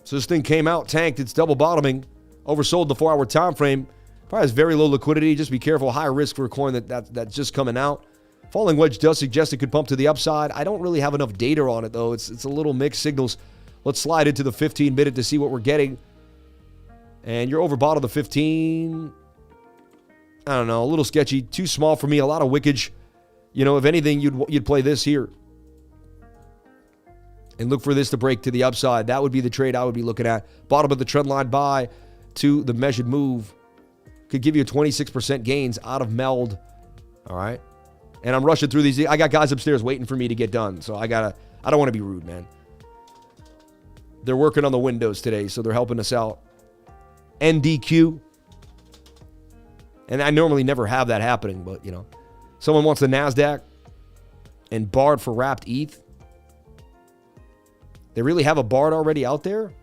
So this thing came out, tanked, it's double bottoming, oversold the 4-hour time frame. Probably has very low liquidity. Just be careful, high risk for a coin that's just coming out. Falling wedge does suggest it could pump to the upside. I don't really have enough data on it though. It's a little mixed signals. Let's slide into the 15-minute to see what we're getting. And you're overbought on the 15. I don't know, a little sketchy, too small for me, a lot of wickage. You know, if anything, you'd play this here. And look for this to break to the upside. That would be the trade I would be looking at. Bottom of the trend line buy to the measured move. Could give you a 26% gains out of MELD. All right. And I'm rushing through these. I got guys upstairs waiting for me to get done. So I don't want to be rude, man. They're working on the windows today, so they're helping us out. NDQ. And I normally never have that happening, but, you know. Someone wants the NASDAQ and BARD for wrapped ETH. They really have a BARD already out there?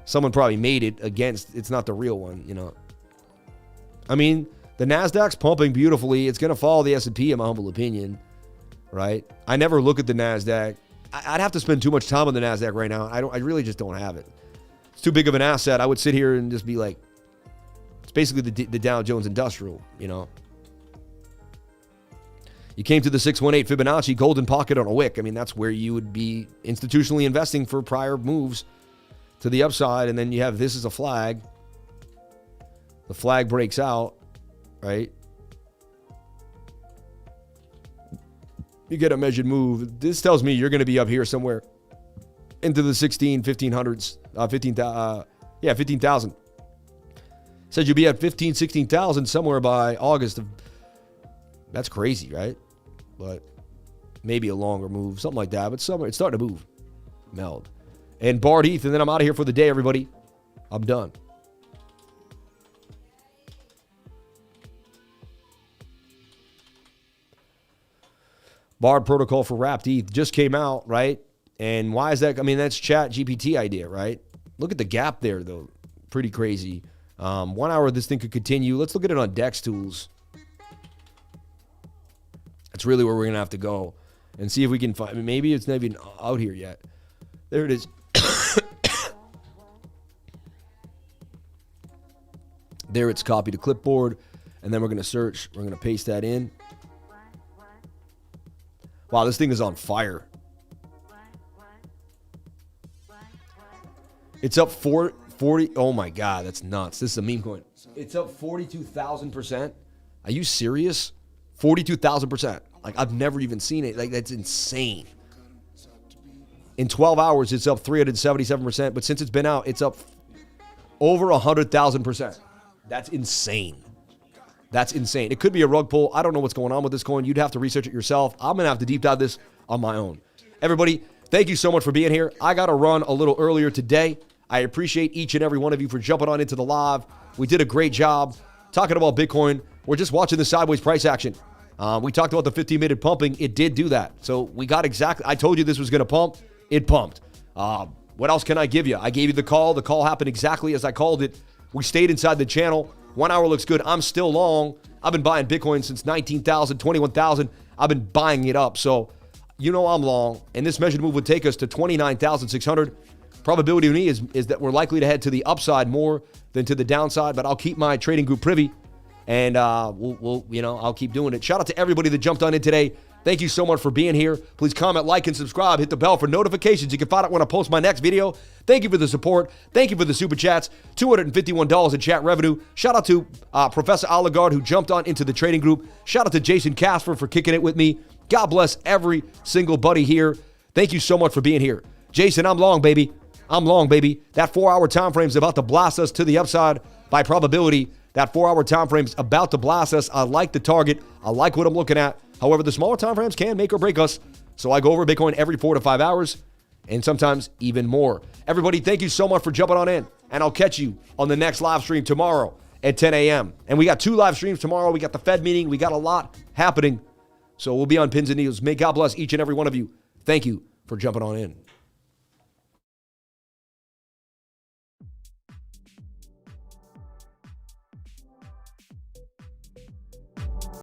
Someone probably made it against. It's not the real one, you know. I mean, the NASDAQ's pumping beautifully. It's going to follow the S&P, in my humble opinion, right? I never look at the NASDAQ. I'd have to spend too much time on the NASDAQ right now. I really just don't have it. It's too big of an asset. I would sit here and just be like, it's basically the Dow Jones Industrial, you know. You came to the 618 Fibonacci golden pocket on a wick. I mean, that's where you would be institutionally investing for prior moves to the upside. And then you have this as a flag. The flag breaks out, right? You get a measured move. This tells me you're going to be up here somewhere into the 1500s, 15,000. Said you'll be at 16,000 somewhere by August. That's crazy, right? But Maybe a longer move, something like that. But somewhere it's starting to move. MELD. And BARDWETH, and then I'm out of here for the day, everybody. I'm done. BARD protocol for wrapped ETH just came out, right? And why is that? I mean, that's Chat GPT idea, right? Look at the gap there, though. Pretty crazy. 1 hour, this thing could continue. Let's look at it on DEX tools. That's really where we're going to have to go and see if we can find. I mean, maybe it's not even out here yet. There it is. There it's copied to clipboard. And then we're going to search. We're going to paste that in. Wow, this thing is on fire. It's up 40. Oh my God, that's nuts. This is a meme coin. It's up 42,000%. Are you serious? 42,000%. Like, I've never even seen it. Like, that's insane. In 12 hours, it's up 377%. But since it's been out, it's up over 100,000%. That's insane. That's insane. It could be a rug pull. I don't know what's going on with this coin. You'd have to research it yourself. I'm going to have to deep dive this on my own. Everybody, thank you so much for being here. I got to run a little earlier today. I appreciate each and every one of you for jumping on into the live. We did a great job talking about Bitcoin. We're just watching the sideways price action. We talked about the 15-minute pumping. It did do that. So we got exactly, I told you this was going to pump. It pumped. What else can I give you? I gave you the call. The call happened exactly as I called it. We stayed inside the channel. 1 hour looks good. I'm still long. I've been buying Bitcoin since 19,000, 21,000. I've been buying it up. So, you know I'm long. And this measured move would take us to 29,600. Probability to me is that we're likely to head to the upside more than to the downside. But I'll keep my trading group privy. And I'll keep doing it. Shout out to everybody that jumped on in today. Thank you so much for being here. Please comment, like, and subscribe. Hit the bell for notifications. You can find out when I post my next video. Thank you for the support. Thank you for the super chats. $251 in chat revenue. Shout out to Professor Oligard, who jumped on into the trading group. Shout out to Jason Casper for kicking it with me. God bless every single buddy here. Thank you so much for being here. Jason, I'm long, baby. I'm long, baby. That 4 hour time frame is about to blast us to the upside by probability. That 4 hour time frame is about to blast us. I like the target. I like what I'm looking at. However, the smaller time frames can make or break us. So I go over Bitcoin every 4 to 5 hours and sometimes even more. Everybody, thank you so much for jumping on in. And I'll catch you on the next live stream tomorrow at 10 a.m. And we got 2 live streams tomorrow. We got the Fed meeting. We got a lot happening. So we'll be on pins and needles. May God bless each and every one of you. Thank you for jumping on in.